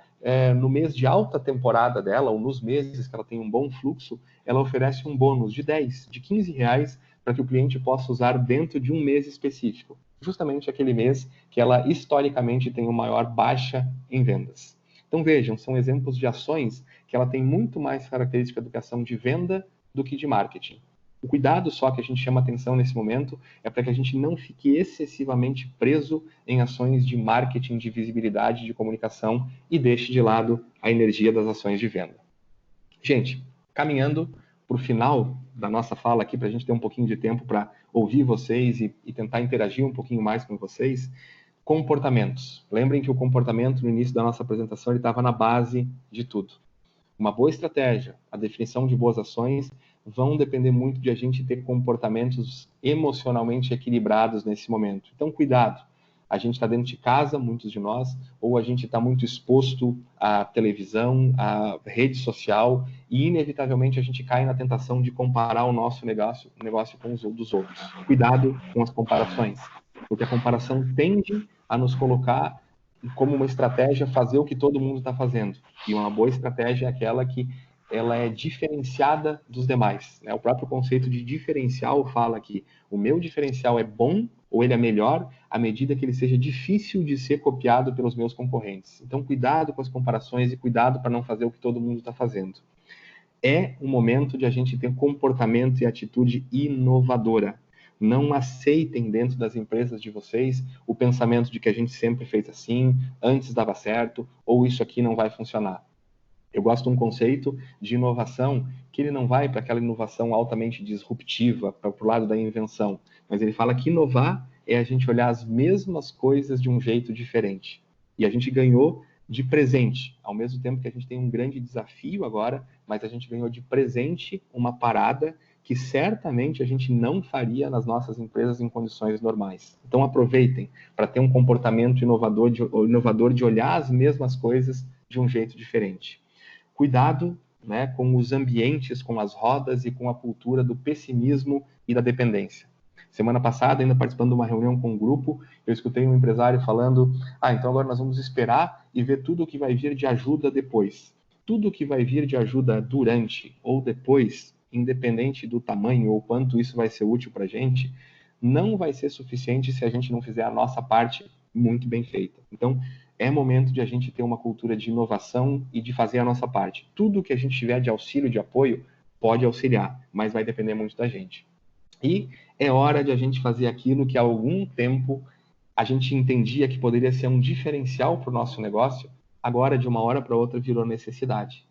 no mês de alta temporada dela, ou nos meses que ela tem um bom fluxo, ela oferece um bônus de 10, de 15 reais para que o cliente possa usar dentro de um mês específico. Justamente aquele mês que ela historicamente tem uma maior baixa em vendas. Então vejam, são exemplos de ações que ela tem muito mais característica de ação de venda do que de marketing. O cuidado só que a gente chama atenção nesse momento é para que a gente não fique excessivamente preso em ações de marketing, de visibilidade, de comunicação e deixe de lado a energia das ações de venda. Gente, caminhando para o final da nossa fala aqui, para a gente ter um pouquinho de tempo para ouvir vocês e tentar interagir um pouquinho mais com vocês, comportamentos. Lembrem que o comportamento no início da nossa apresentação ele estava na base de tudo. Uma boa estratégia, a definição de boas ações vão depender muito de a gente ter comportamentos emocionalmente equilibrados nesse momento. Então, cuidado. A gente está dentro de casa, muitos de nós, ou a gente está muito exposto à televisão, à rede social, e inevitavelmente a gente cai na tentação de comparar o nosso negócio com os dos outros. Cuidado com as comparações, porque a comparação tende a nos colocar como uma estratégia fazer o que todo mundo está fazendo. E uma boa estratégia é aquela que ela é diferenciada dos demais. Né? O próprio conceito de diferencial fala que o meu diferencial é bom ou ele é melhor à medida que ele seja difícil de ser copiado pelos meus concorrentes. Então, cuidado com as comparações e cuidado para não fazer o que todo mundo está fazendo. É o momento de a gente ter comportamento e atitude inovadora. Não aceitem dentro das empresas de vocês o pensamento de que a gente sempre fez assim, antes dava certo, ou isso aqui não vai funcionar. Eu gosto de um conceito de inovação que ele não vai para aquela inovação altamente disruptiva, para o lado da invenção, mas ele fala que inovar é a gente olhar as mesmas coisas de um jeito diferente. E a gente ganhou de presente, ao mesmo tempo que a gente tem um grande desafio agora, mas a gente ganhou de presente uma parada que certamente a gente não faria nas nossas empresas em condições normais. Então aproveitem para ter um comportamento inovador de olhar as mesmas coisas de um jeito diferente. Cuidado, né, com os ambientes, com as rodas e com a cultura do pessimismo e da dependência. Semana passada, ainda participando de uma reunião com um grupo, eu escutei um empresário falando: então agora nós vamos esperar e ver tudo o que vai vir de ajuda depois. Tudo o que vai vir de ajuda durante ou depois, independente do tamanho ou quanto isso vai ser útil para a gente, não vai ser suficiente se a gente não fizer a nossa parte muito bem feita. Então, é momento de a gente ter uma cultura de inovação e de fazer a nossa parte. Tudo que a gente tiver de auxílio, de apoio, pode auxiliar, mas vai depender muito da gente. E é hora de a gente fazer aquilo que há algum tempo a gente entendia que poderia ser um diferencial para o nosso negócio, agora de uma hora para outra virou necessidade.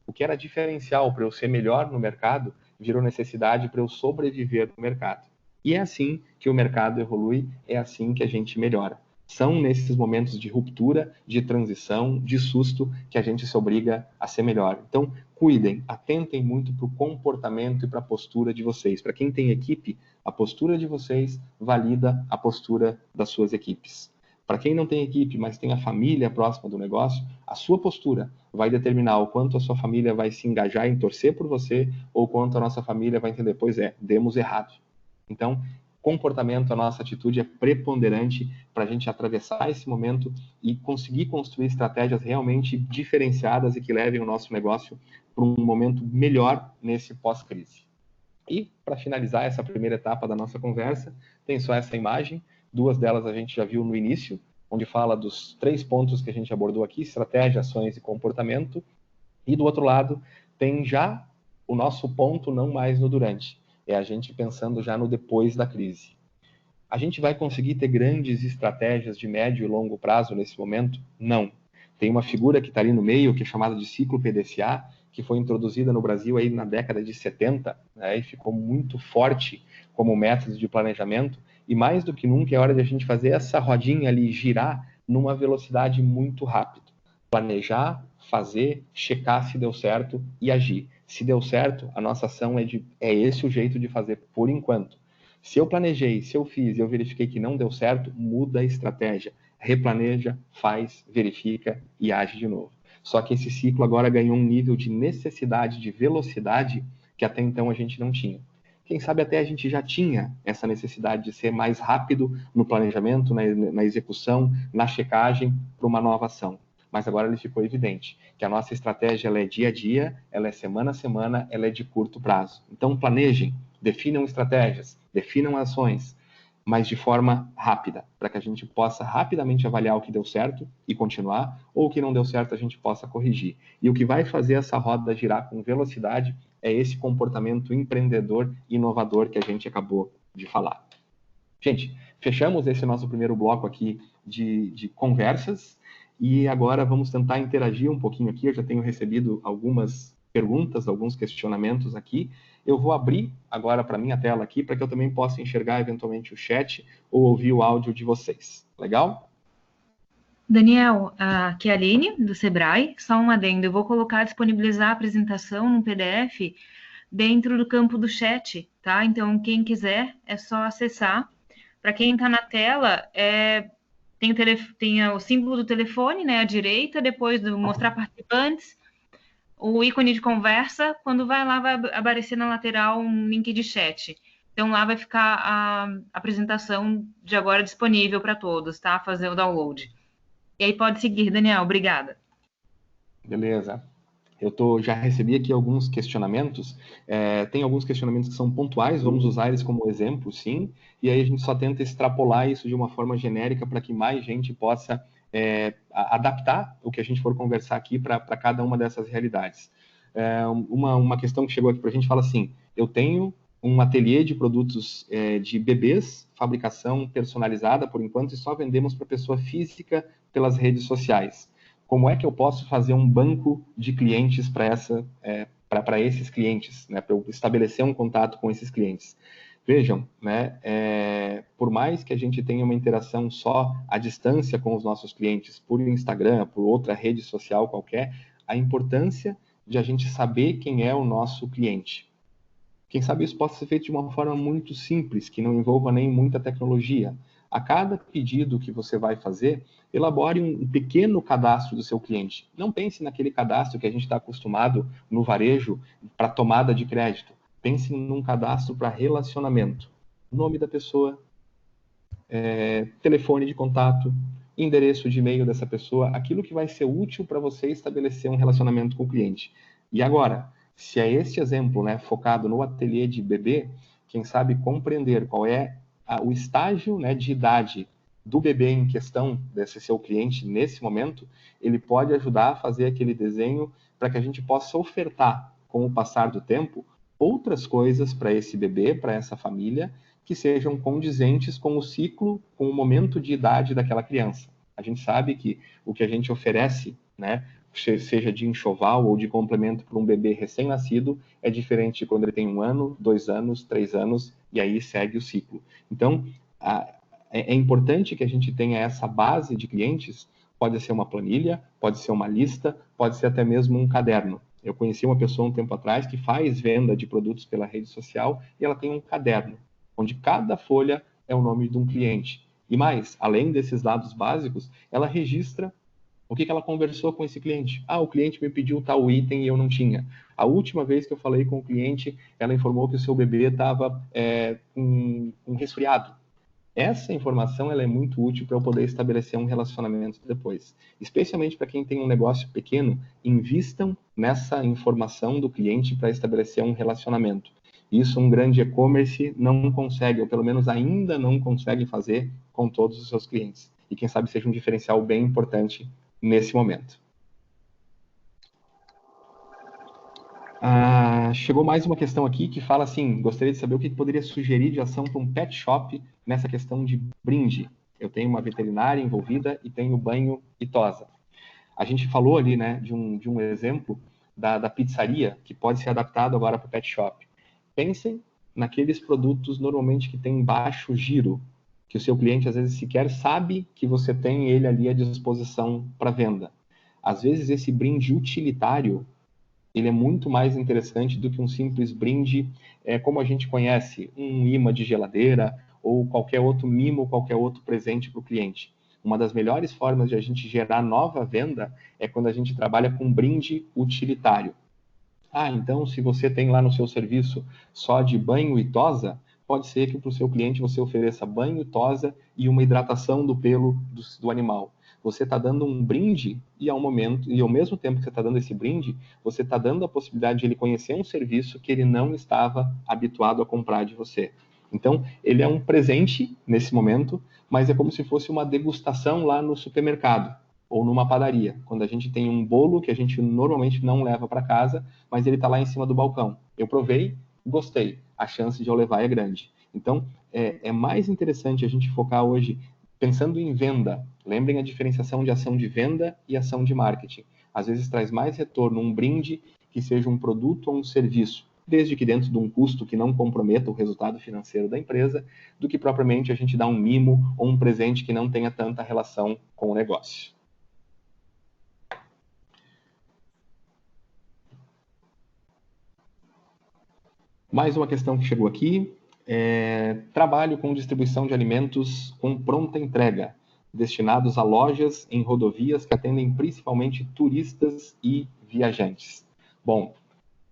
O que era diferencial para eu ser melhor no mercado, virou necessidade para eu sobreviver no mercado. E é assim que o mercado evolui, é assim que a gente melhora. São nesses momentos de ruptura, de transição, de susto, que a gente se obriga a ser melhor. Então, cuidem, atentem muito para o comportamento e para a postura de vocês. Para quem tem equipe, a postura de vocês valida a postura das suas equipes. Para quem não tem equipe, mas tem a família próxima do negócio, a sua postura vai determinar o quanto a sua família vai se engajar em torcer por você ou quanto a nossa família vai entender, pois demos errado. Então, comportamento, a nossa atitude é preponderante para a gente atravessar esse momento e conseguir construir estratégias realmente diferenciadas e que levem o nosso negócio para um momento melhor nesse pós-crise. E, para finalizar essa primeira etapa da nossa conversa, tem só essa imagem. Duas delas a gente já viu no início, onde fala dos 3 pontos que a gente abordou aqui, estratégia, ações e comportamento. E do outro lado, tem já o nosso ponto, não mais no durante. É a gente pensando já no depois da crise. A gente vai conseguir ter grandes estratégias de médio e longo prazo nesse momento? Não. Tem uma figura que está ali no meio, que é chamada de ciclo PDCA, que foi introduzida no Brasil aí na década de 70, né, e ficou muito forte como método de planejamento, e mais do que nunca é hora de a gente fazer essa rodinha ali girar numa velocidade muito rápida. Planejar, fazer, checar se deu certo e agir. Se deu certo, a nossa ação é esse o jeito de fazer por enquanto. Se eu planejei, se eu fiz e eu verifiquei que não deu certo, muda a estratégia. Replaneja, faz, verifica e age de novo. Só que esse ciclo agora ganhou um nível de necessidade, de velocidade, que até então a gente não tinha. Quem sabe até a gente já tinha essa necessidade de ser mais rápido no planejamento, na execução, na checagem para uma nova ação. Mas agora ele ficou evidente que a nossa estratégia ela é dia a dia, ela é semana a semana, ela é de curto prazo. Então planejem, definam estratégias, definam ações, mas de forma rápida, para que a gente possa rapidamente avaliar o que deu certo e continuar, ou o que não deu certo a gente possa corrigir. E o que vai fazer essa roda girar com velocidade é esse comportamento empreendedor e inovador que a gente acabou de falar. Gente, fechamos esse nosso primeiro bloco aqui de conversas e agora vamos tentar interagir um pouquinho aqui. Eu já tenho recebido algumas perguntas, alguns questionamentos aqui. Eu vou abrir agora para a minha tela aqui para que eu também possa enxergar eventualmente o chat ou ouvir o áudio de vocês. Legal? Daniel, aqui é a Aline, do Sebrae. Só um adendo, eu vou disponibilizar a apresentação no PDF dentro do campo do chat, tá? Então, quem quiser, é só acessar. Para quem está na tela, tem o símbolo do telefone, né, à direita, depois de mostrar participantes, o ícone de conversa, quando vai lá, vai aparecer na lateral um link de chat. Então, lá vai ficar a apresentação de agora disponível para todos, tá? Fazer o download. E aí pode seguir, Daniel. Obrigada. Beleza. Já recebi aqui alguns questionamentos. Tem alguns questionamentos que são pontuais, vamos usar eles como exemplo, sim. E aí a gente só tenta extrapolar isso de uma forma genérica para que mais gente possa adaptar o que a gente for conversar aqui para cada uma dessas realidades. Uma questão que chegou aqui para a gente fala assim: eu tenho um ateliê de produtos de bebês, fabricação personalizada por enquanto, e só vendemos para pessoa física pelas redes sociais. Como é que eu posso fazer um banco de clientes para esses clientes, né, para eu estabelecer um contato com esses clientes? Vejam, né, por mais que a gente tenha uma interação só à distância com os nossos clientes, por Instagram, por outra rede social qualquer, a importância de a gente saber quem é o nosso cliente. Quem sabe isso possa ser feito de uma forma muito simples, que não envolva nem muita tecnologia. A cada pedido que você vai fazer, elabore um pequeno cadastro do seu cliente. Não pense naquele cadastro que a gente está acostumado no varejo para tomada de crédito. Pense num cadastro para relacionamento. Nome da pessoa, telefone de contato, endereço de e-mail dessa pessoa, aquilo que vai ser útil para você estabelecer um relacionamento com o cliente. E agora, se é este exemplo, né, focado no ateliê de bebê, quem sabe compreender qual é o estágio, né, de idade do bebê em questão, desse seu cliente nesse momento, ele pode ajudar a fazer aquele desenho para que a gente possa ofertar, com o passar do tempo, outras coisas para esse bebê, para essa família, que sejam condizentes com o ciclo, com o momento de idade daquela criança. A gente sabe que o que a gente oferece, né, seja de enxoval ou de complemento para um bebê recém-nascido, é diferente de quando ele tem 1 ano, 2 anos, 3 anos, e aí segue o ciclo. Então, é importante que a gente tenha essa base de clientes, pode ser uma planilha, pode ser uma lista, pode ser até mesmo um caderno. Eu conheci uma pessoa um tempo atrás que faz venda de produtos pela rede social e ela tem um caderno, onde cada folha é o nome de um cliente. E mais, além desses dados básicos, ela registra o que ela conversou com esse cliente. O cliente me pediu tal item e eu não tinha. A última vez que eu falei com o cliente, ela informou que o seu bebê estava com um resfriado. Essa informação ela é muito útil para eu poder estabelecer um relacionamento depois. Especialmente para quem tem um negócio pequeno, invistam nessa informação do cliente para estabelecer um relacionamento. Isso um grande e-commerce não consegue, ou pelo menos ainda não consegue fazer com todos os seus clientes. E quem sabe seja um diferencial bem importante nesse momento. Chegou mais uma questão aqui que fala assim: gostaria de saber o que poderia sugerir de ação para um pet shop nessa questão de brinde. Eu tenho uma veterinária envolvida e tenho banho e tosa. A gente falou ali, né, de um exemplo da pizzaria que pode ser adaptado agora para o pet shop. Pensem naqueles produtos normalmente que têm baixo giro, que o seu cliente às vezes sequer sabe que você tem ele ali à disposição para venda. Às vezes esse brinde utilitário, ele é muito mais interessante do que um simples brinde, como a gente conhece, um imã de geladeira ou qualquer outro mimo, qualquer outro presente para o cliente. Uma das melhores formas de a gente gerar nova venda é quando a gente trabalha com brinde utilitário. Então se você tem lá no seu serviço só de banho e tosa, pode ser que para o seu cliente você ofereça banho, tosa e uma hidratação do pelo do animal. Você está dando um brinde e ao mesmo tempo que você está dando esse brinde, você está dando a possibilidade de ele conhecer um serviço que ele não estava habituado a comprar de você. Então, ele é um presente nesse momento, mas é como se fosse uma degustação lá no supermercado ou numa padaria, quando a gente tem um bolo que a gente normalmente não leva para casa, mas ele está lá em cima do balcão. Eu provei, gostei, a chance de eu levar é grande. Então, é mais interessante a gente focar hoje pensando em venda. Lembrem a diferenciação de ação de venda e ação de marketing. Às vezes traz mais retorno um brinde que seja um produto ou um serviço, desde que dentro de um custo que não comprometa o resultado financeiro da empresa, do que propriamente a gente dar um mimo ou um presente que não tenha tanta relação com o negócio. Mais uma questão que chegou aqui. Trabalho com distribuição de alimentos com pronta entrega, destinados a lojas em rodovias que atendem principalmente turistas e viajantes. Bom,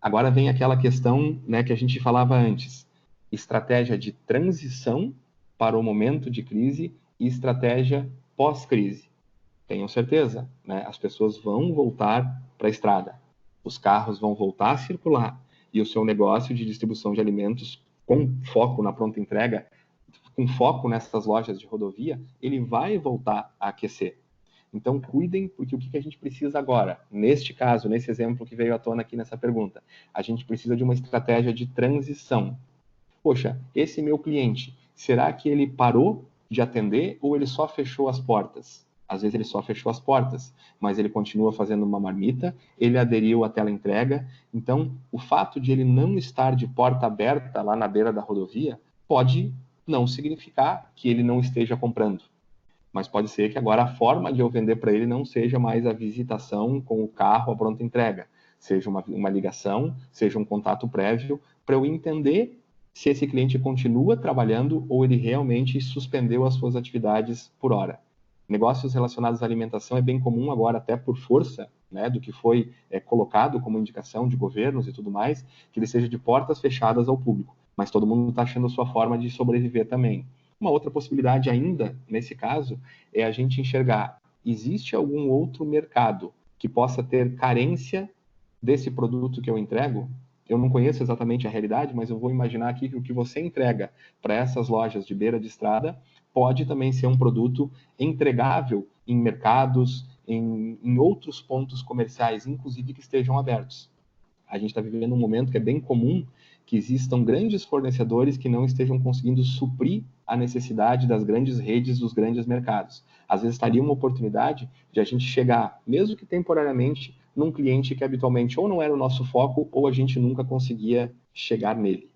agora vem aquela questão, né, que a gente falava antes. Estratégia de transição para o momento de crise e estratégia pós-crise. Tenham certeza, né? As pessoas vão voltar para a estrada. Os carros vão voltar a circular. E o seu negócio de distribuição de alimentos com foco na pronta entrega, com foco nessas lojas de rodovia, ele vai voltar a aquecer. Então, cuidem, porque o que a gente precisa agora? Neste caso, nesse exemplo que veio à tona aqui nessa pergunta, a gente precisa de uma estratégia de transição. Poxa, esse meu cliente, será que ele parou de atender ou ele só fechou as portas? Às vezes ele só fechou as portas, mas ele continua fazendo uma marmita, ele aderiu à teleentrega. Então, o fato de ele não estar de porta aberta lá na beira da rodovia pode não significar que ele não esteja comprando. Mas pode ser que agora a forma de eu vender para ele não seja mais a visitação com o carro à pronta entrega, seja uma ligação, seja um contato prévio, para eu entender se esse cliente continua trabalhando ou ele realmente suspendeu as suas atividades por hora. Negócios relacionados à alimentação é bem comum agora, até por força, né, do que foi colocado como indicação de governos e tudo mais, que ele seja de portas fechadas ao público. Mas todo mundo está achando a sua forma de sobreviver também. Uma outra possibilidade ainda, nesse caso, é a gente enxergar, existe algum outro mercado que possa ter carência desse produto que eu entrego? Eu não conheço exatamente a realidade, mas eu vou imaginar aqui que o que você entrega para essas lojas de beira de estrada pode também ser um produto entregável em mercados, em outros pontos comerciais, inclusive que estejam abertos. A gente está vivendo um momento que é bem comum que existam grandes fornecedores que não estejam conseguindo suprir a necessidade das grandes redes, dos grandes mercados. Às vezes estaria uma oportunidade de a gente chegar, mesmo que temporariamente, num cliente que habitualmente ou não era o nosso foco ou a gente nunca conseguia chegar nele.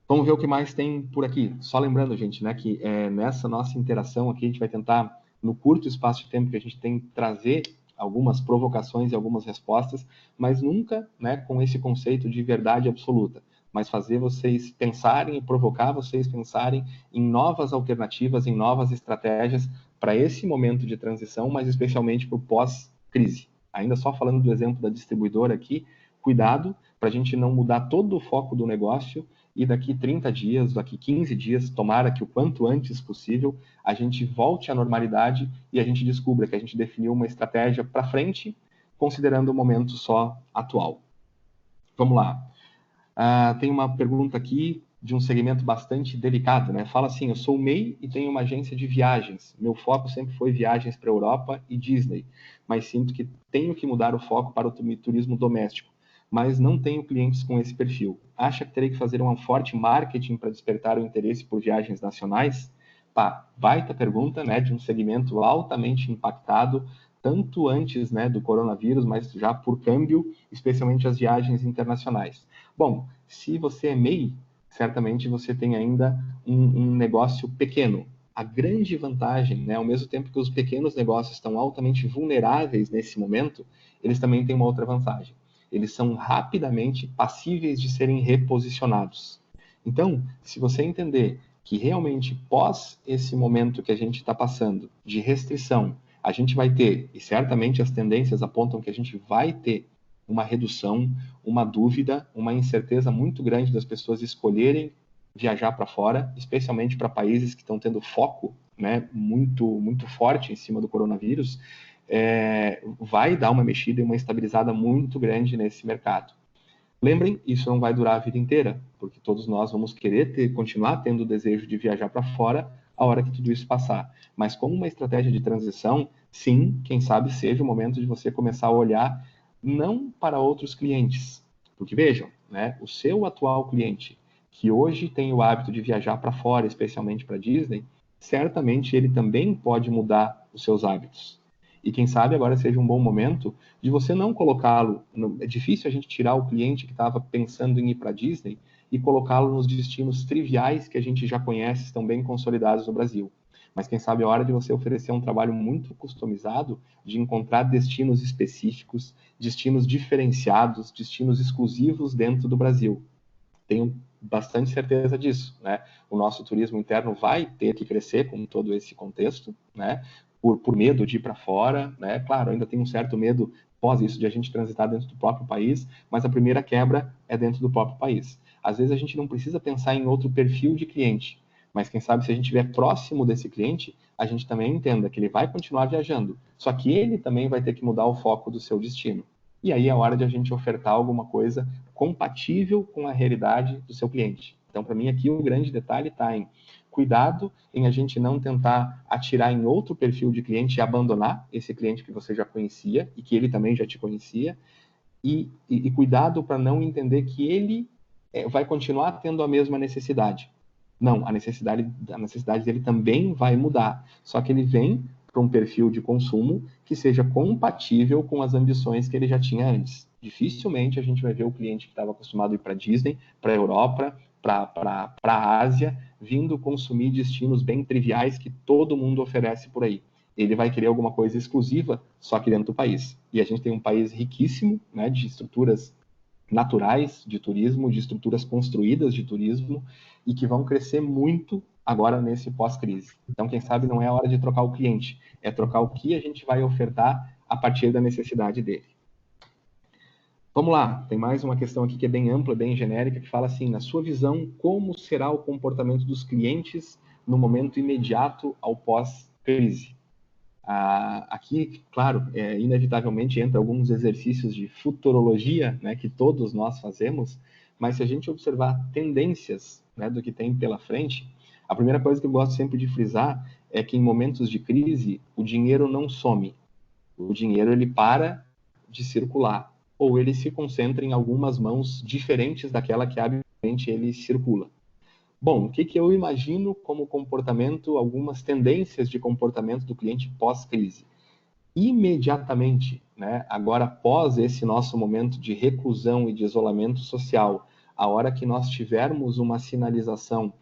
Vamos ver o que mais tem por aqui. Só lembrando, gente, né, que nessa nossa interação aqui a gente vai tentar, no curto espaço de tempo que a gente tem, trazer algumas provocações e algumas respostas, mas nunca, né, com esse conceito de verdade absoluta, mas fazer vocês pensarem e provocar vocês pensarem em novas alternativas, em novas estratégias para esse momento de transição, mas especialmente para o pós-crise. Ainda só falando do exemplo da distribuidora aqui, cuidado para a gente não mudar todo o foco do negócio e daqui 30 dias, daqui 15 dias, tomara que o quanto antes possível, a gente volte à normalidade e a gente descubra que a gente definiu uma estratégia para frente, considerando o momento só atual. Vamos lá. Tem uma pergunta aqui de um segmento bastante delicado, né? Fala assim, eu sou o MEI e tenho uma agência de viagens. Meu foco sempre foi viagens para a Europa e Disney, mas sinto que tenho que mudar o foco para o turismo doméstico, mas não tenho clientes com esse perfil. Acha que terei que fazer um forte marketing para despertar o interesse por viagens nacionais? Baita pergunta, né, de um segmento altamente impactado, tanto antes, né, do coronavírus, mas já por câmbio, especialmente as viagens internacionais. Bom, se você é MEI, certamente você tem ainda um negócio pequeno. a grande vantagem, né, ao mesmo tempo que os pequenos negócios estão altamente vulneráveis nesse momento, eles também têm uma outra vantagem. Eles são rapidamente passíveis de serem reposicionados. Então, se você entender que realmente pós esse momento que a gente está passando de restrição, a gente vai ter, e certamente as tendências apontam que a gente vai ter uma redução, uma dúvida, uma incerteza muito grande das pessoas escolherem viajar para fora, especialmente para países que estão tendo foco, né, muito forte em cima do coronavírus, vai dar uma mexida e uma estabilizada muito grande nesse mercado. Lembrem, isso não vai durar a vida inteira, porque todos nós vamos querer continuar tendo o desejo de viajar para fora a hora que tudo isso passar. Mas como uma estratégia de transição, sim, quem sabe seja o momento de você começar a olhar não para outros clientes. Porque vejam, né, o seu atual cliente, que hoje tem o hábito de viajar para fora, especialmente para Disney, certamente ele também pode mudar os seus hábitos. E quem sabe agora seja um bom momento de você não colocá-lo. É difícil a gente tirar o cliente que estava pensando em ir para Disney e colocá-lo nos destinos triviais que a gente já conhece, estão bem consolidados no Brasil. Mas quem sabe é a hora de você oferecer um trabalho muito customizado, de encontrar destinos específicos, destinos diferenciados, destinos exclusivos dentro do Brasil. Tenho bastante certeza disso, né? O nosso turismo interno vai ter que crescer com todo esse contexto, né? Por medo de ir para fora, né? Claro, ainda tem um certo medo pós isso de a gente transitar dentro do próprio país, mas a primeira quebra é dentro do próprio país. Às vezes a gente não precisa pensar em outro perfil de cliente, mas quem sabe se a gente estiver próximo desse cliente, a gente também entenda que ele vai continuar viajando, só que ele também vai ter que mudar o foco do seu destino. E aí é hora de a gente ofertar alguma coisa compatível com a realidade do seu cliente. Então, para mim, aqui o grande detalhe está em cuidado em a gente não tentar atirar em outro perfil de cliente e abandonar esse cliente que você já conhecia e que ele também já te conhecia, e cuidado para não entender que ele vai continuar tendo a mesma necessidade. Não, a necessidade dele também vai mudar, só que ele vem para um perfil de consumo que seja compatível com as ambições que ele já tinha antes. Dificilmente a gente vai ver o cliente que estava acostumado a ir para a Disney, para a Europa, para a Ásia, vindo consumir destinos bem triviais que todo mundo oferece por aí. Ele vai querer alguma coisa exclusiva, só que dentro do país. E a gente tem um país riquíssimo, né, de estruturas naturais de turismo, de estruturas construídas de turismo, e que vão crescer muito agora nesse pós-crise. Então, quem sabe não é a hora de trocar o cliente, é trocar o que a gente vai ofertar a partir da necessidade dele. Vamos lá, tem mais uma questão aqui que é bem ampla, bem genérica, que fala assim, na sua visão, como será o comportamento dos clientes no momento imediato ao pós-crise? Aqui, claro, inevitavelmente entra alguns exercícios de futurologia, né, que todos nós fazemos, mas se a gente observar tendências, né, do que tem pela frente, a primeira coisa que eu gosto sempre de frisar é que em momentos de crise, o dinheiro não some. O dinheiro ele para de circular, ou ele se concentra em algumas mãos diferentes daquela que habitualmente ele circula. Bom, o que eu imagino como comportamento, algumas tendências de comportamento do cliente pós-crise? Imediatamente, né, agora após esse nosso momento de reclusão e de isolamento social, a hora que nós tivermos uma sinalização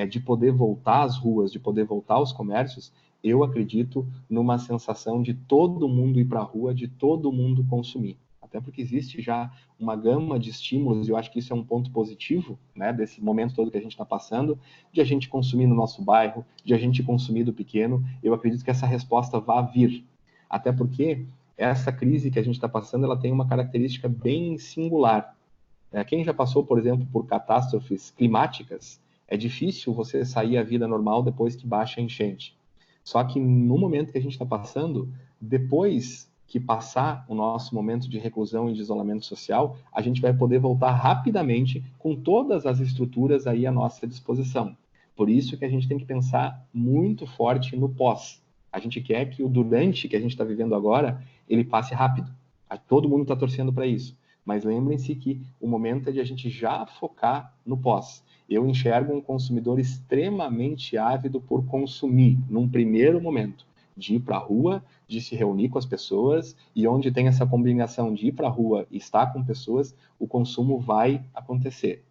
de poder voltar às ruas, de poder voltar aos comércios, eu acredito numa sensação de todo mundo ir para a rua, de todo mundo consumir. Até porque existe já uma gama de estímulos, e eu acho que isso é um ponto positivo, né, desse momento todo que a gente está passando, de a gente consumir no nosso bairro, de a gente consumir do pequeno. Eu acredito que essa resposta vai vir. Até porque essa crise que a gente está passando, ela tem uma característica bem singular. Quem já passou, por exemplo, por catástrofes climáticas, é difícil você sair à vida normal depois que baixa a enchente. Só que no momento que a gente está passando, depois que passar o nosso momento de reclusão e de isolamento social, a gente vai poder voltar rapidamente com todas as estruturas aí à nossa disposição. Por isso que a gente tem que pensar muito forte no pós. A gente quer que o durante que a gente está vivendo agora, ele passe rápido. Todo mundo está torcendo para isso. Mas lembrem-se que o momento é de a gente já focar no pós. Eu enxergo um consumidor extremamente ávido por consumir, num primeiro momento, de ir para a rua, de se reunir com as pessoas, e onde tem essa combinação de ir para a rua e estar com pessoas, o consumo vai acontecer.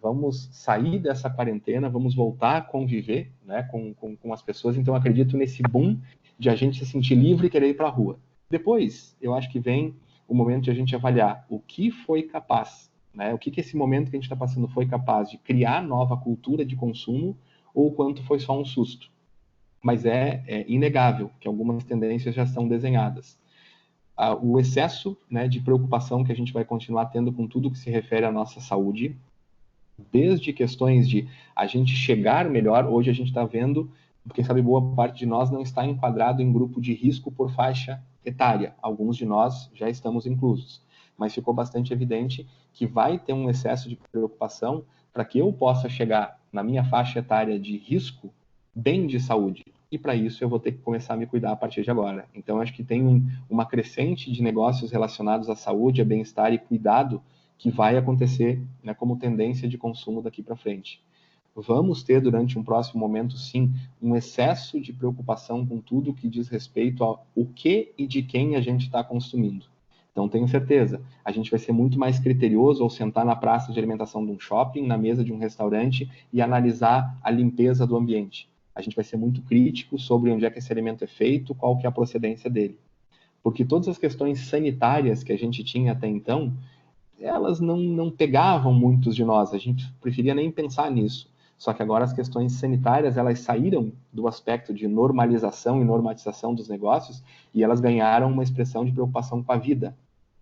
vamos sair dessa quarentena, vamos voltar a conviver, né, com as pessoas. Então, acredito nesse boom de a gente se sentir livre e querer ir para a rua. Depois, eu acho que vem o momento de a gente avaliar o que foi capaz, né, o que esse momento que a gente está passando foi capaz de criar nova cultura de consumo ou quanto foi só um susto. Mas é inegável que algumas tendências já estão desenhadas. O excesso, né, de preocupação que a gente vai continuar tendo com tudo que se refere à nossa saúde, desde questões de a gente chegar melhor, hoje a gente está vendo, porque sabe, boa parte de nós não está enquadrado em grupo de risco por faixa etária, alguns de nós já estamos inclusos, mas ficou bastante evidente que vai ter um excesso de preocupação para que eu possa chegar na minha faixa etária de risco bem de saúde. E para isso eu vou ter que começar a me cuidar a partir de agora. Então, acho que tem uma crescente de negócios relacionados à saúde, a bem-estar e cuidado que vai acontecer, né, como tendência de consumo daqui para frente. Vamos ter, durante um próximo momento, sim, um excesso de preocupação com tudo que diz respeito ao que e de quem a gente está consumindo. Então, tenho certeza, a gente vai ser muito mais criterioso ao sentar na praça de alimentação de um shopping, na mesa de um restaurante e analisar a limpeza do ambiente. A gente vai ser muito crítico sobre onde é que esse alimento é feito, qual que é a procedência dele. Porque todas as questões sanitárias que a gente tinha até então, elas não pegavam muitos de nós, a gente preferia nem pensar nisso. Só que agora as questões sanitárias, elas saíram do aspecto de normalização e normatização dos negócios e elas ganharam uma expressão de preocupação com a vida,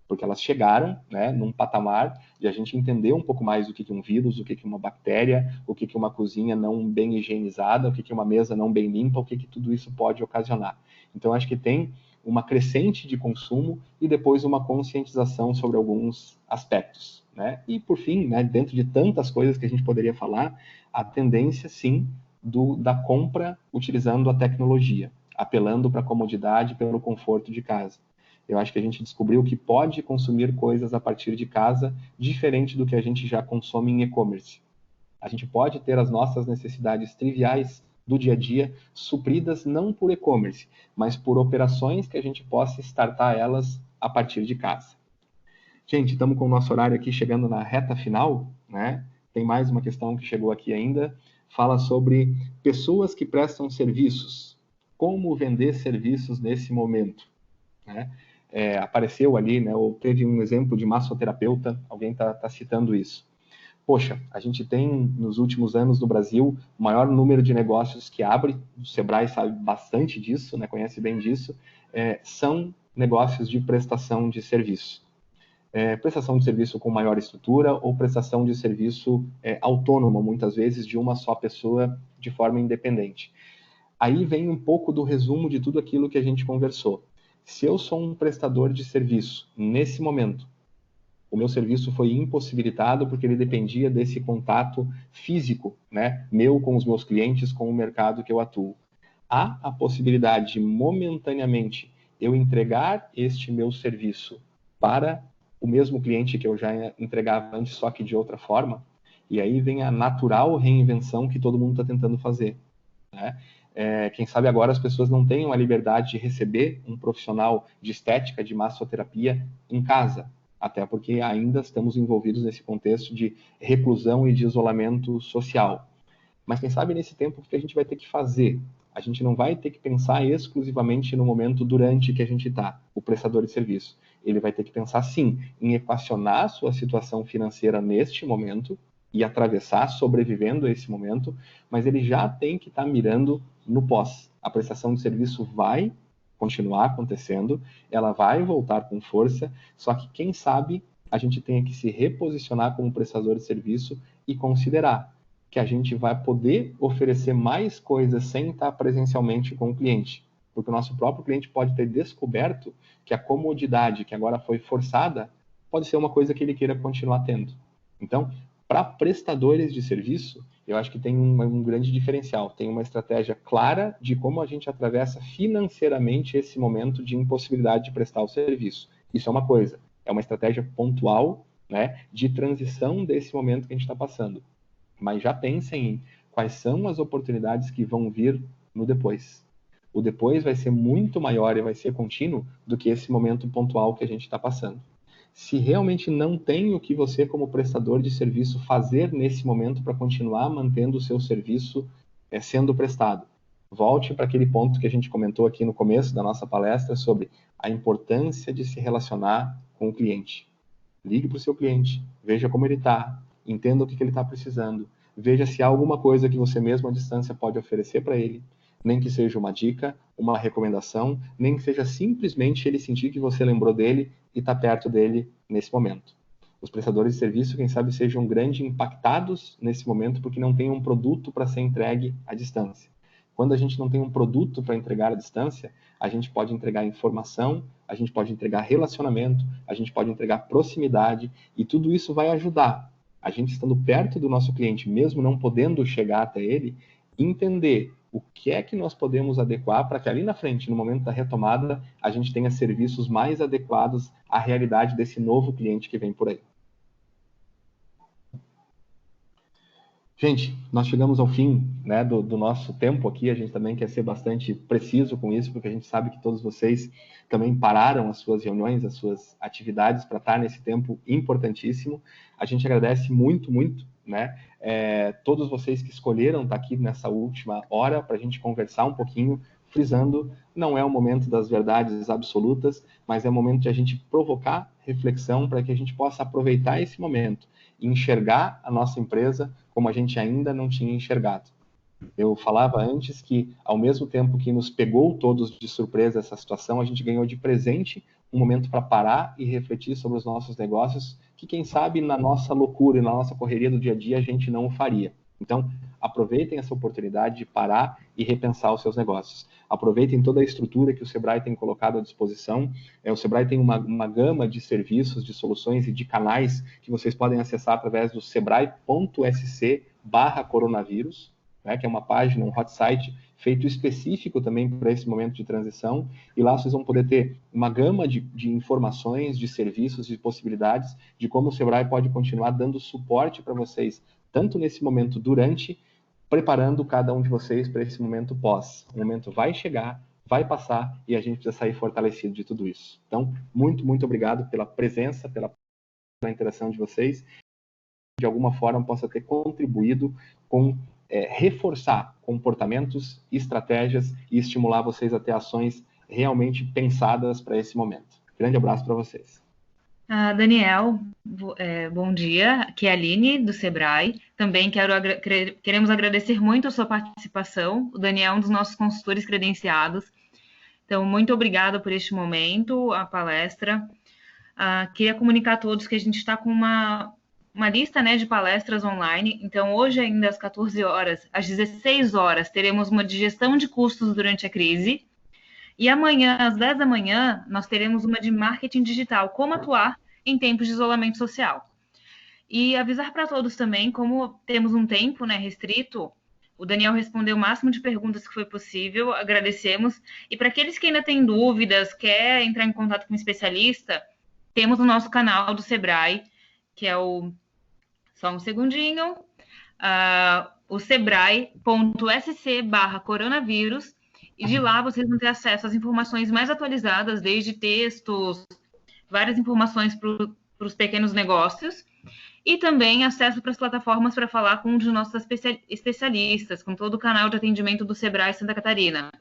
porque elas chegaram, né, num patamar de a gente entender um pouco mais o que é um vírus, o que é uma bactéria, o que é uma cozinha não bem higienizada, o que é uma mesa não bem limpa, o que tudo isso pode ocasionar. Então, acho que tem uma crescente de consumo e depois uma conscientização sobre alguns aspectos, né? E, por fim, né, dentro de tantas coisas que a gente poderia falar, a tendência, sim, da compra utilizando a tecnologia, apelando para a comodidade, pelo conforto de casa. Eu acho que a gente descobriu que pode consumir coisas a partir de casa, diferente do que a gente já consome em e-commerce. A gente pode ter as nossas necessidades triviais do dia a dia supridas não por e-commerce, mas por operações que a gente possa startar elas a partir de casa. Gente, estamos com o nosso horário aqui chegando na reta final, né? Tem mais uma questão que chegou aqui ainda. Fala sobre pessoas que prestam serviços. Como vender serviços nesse momento, né? Apareceu ali, né, ou teve um exemplo de massoterapeuta, alguém está citando isso. Poxa, a gente tem, nos últimos anos no Brasil, o maior número de negócios que abre, o Sebrae sabe bastante disso, né, conhece bem disso, são negócios de prestação de serviço. Prestação de serviço com maior estrutura ou prestação de serviço autônoma, muitas vezes de uma só pessoa de forma independente. Aí vem um pouco do resumo de tudo aquilo que a gente conversou. Se eu sou um prestador de serviço, nesse momento, o meu serviço foi impossibilitado porque ele dependia desse contato físico, né, meu com os meus clientes, com o mercado que eu atuo. Há a possibilidade de, momentaneamente, eu entregar este meu serviço para o mesmo cliente que eu já entregava antes, só que de outra forma, e aí vem a natural reinvenção que todo mundo está tentando fazer, né? Quem sabe agora as pessoas não tenham a liberdade de receber um profissional de estética, de massoterapia em casa, até porque ainda estamos envolvidos nesse contexto de reclusão e de isolamento social. Mas quem sabe nesse tempo o que a gente vai ter que fazer? A gente não vai ter que pensar exclusivamente no momento durante que a gente está, o prestador de serviço. Ele vai ter que pensar, sim, em equacionar a sua situação financeira neste momento e atravessar, sobrevivendo a esse momento, mas ele já tem que estar mirando no pós. A prestação de serviço vai continuar acontecendo, ela vai voltar com força, só que quem sabe a gente tenha que se reposicionar como prestador de serviço e considerar que a gente vai poder oferecer mais coisas sem estar presencialmente com o cliente. Porque o nosso próprio cliente pode ter descoberto que a comodidade que agora foi forçada pode ser uma coisa que ele queira continuar tendo. Então, para prestadores de serviço, eu acho que tem um grande diferencial. Tem uma estratégia clara de como a gente atravessa financeiramente esse momento de impossibilidade de prestar o serviço. Isso é uma coisa. É uma estratégia pontual, né, de transição desse momento que a gente está passando. Mas já pensem em quais são as oportunidades que vão vir no depois. O depois vai ser muito maior e vai ser contínuo do que esse momento pontual que a gente está passando. se realmente não tem o que você, como prestador de serviço, fazer nesse momento para continuar mantendo o seu serviço sendo prestado. Volte para aquele ponto que a gente comentou aqui no começo da nossa palestra sobre a importância de se relacionar com o cliente. Ligue para o seu cliente, veja como ele está, entenda o que ele está precisando, veja se há alguma coisa que você mesmo à distância pode oferecer para ele, nem que seja uma dica, uma recomendação, nem que seja simplesmente ele sentir que você lembrou dele e está perto dele nesse momento. Os prestadores de serviço, quem sabe, sejam grandes impactados nesse momento porque não tem um produto para ser entregue à distância. Quando a gente não tem um produto para entregar à distância, a gente pode entregar informação, a gente pode entregar relacionamento, a gente pode entregar proximidade, e tudo isso vai ajudar a gente, estando perto do nosso cliente, mesmo não podendo chegar até ele, entender o que é que nós podemos adequar para que ali na frente, no momento da retomada, a gente tenha serviços mais adequados à realidade desse novo cliente que vem por aí. Gente, nós chegamos ao fim, né, do nosso tempo aqui. A gente também quer ser bastante preciso com isso, porque a gente sabe que todos vocês também pararam as suas reuniões, as suas atividades para estar nesse tempo importantíssimo. A gente agradece muito, muito, né, todos vocês que escolheram estar aqui nessa última hora para a gente conversar um pouquinho, frisando, não é o momento das verdades absolutas, mas é o momento de a gente provocar reflexão para que a gente possa aproveitar esse momento e enxergar a nossa empresa como a gente ainda não tinha enxergado. Eu falava antes que, ao mesmo tempo que nos pegou todos de surpresa essa situação, a gente ganhou de presente um momento para parar e refletir sobre os nossos negócios, que quem sabe na nossa loucura e na nossa correria do dia a dia a gente não o faria. Então, aproveitem essa oportunidade de parar e repensar os seus negócios. Aproveitem toda a estrutura que o Sebrae tem colocado à disposição. O Sebrae tem uma gama de serviços, de soluções e de canais que vocês podem acessar através do sebrae.sc/coronavírus, né, que é uma página, um hot site feito específico também para esse momento de transição, e lá vocês vão poder ter uma gama de informações, de serviços, de possibilidades, de como o Sebrae pode continuar dando suporte para vocês, tanto nesse momento durante, preparando cada um de vocês para esse momento pós. O momento vai chegar, vai passar, e a gente precisa sair fortalecido de tudo isso. Então, muito, muito obrigado pela presença, pela interação de vocês. De alguma forma, possa ter contribuído com reforçar comportamentos, estratégias e estimular vocês a ter ações realmente pensadas para esse momento. Grande abraço para vocês. Daniel, bom dia. Aqui é a Aline, do Sebrae. Também queremos agradecer muito a sua participação. O Daniel é um dos nossos consultores credenciados. Então, muito obrigada por este momento, a palestra. Queria comunicar a todos que a gente está com uma lista, né, de palestras online. Então, hoje ainda às 14 horas, às 16 horas, teremos uma de gestão de custos durante a crise. E amanhã, às 10 da manhã, nós teremos uma de marketing digital, como atuar em tempos de isolamento social. E avisar para todos também, como temos um tempo, né, restrito, o Daniel respondeu o máximo de perguntas que foi possível, agradecemos. E para aqueles que ainda têm dúvidas, quer entrar em contato com um especialista, temos o nosso canal do Sebrae, que é o... Só um segundinho. O sebrae.sc/coronavírus. E de lá vocês vão ter acesso às informações mais atualizadas, desde textos, várias informações para os pequenos negócios, e também acesso para as plataformas para falar com um de nossos especialistas, com todo o canal de atendimento do Sebrae Santa Catarina.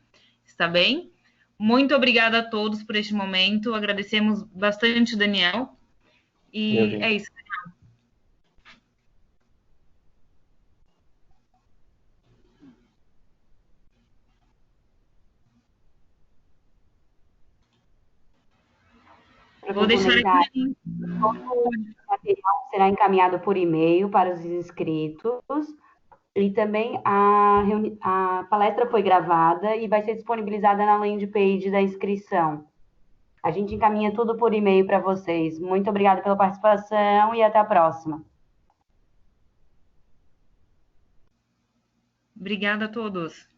Está bem? Muito obrigada a todos por este momento. Agradecemos bastante, Daniel. E é isso. Vou deixar aqui. Todo o material será encaminhado por e-mail para os inscritos. E também a palestra foi gravada e vai ser disponibilizada na landing page da inscrição. A gente encaminha tudo por e-mail para vocês. Muito obrigada pela participação e até a próxima. Obrigada a todos.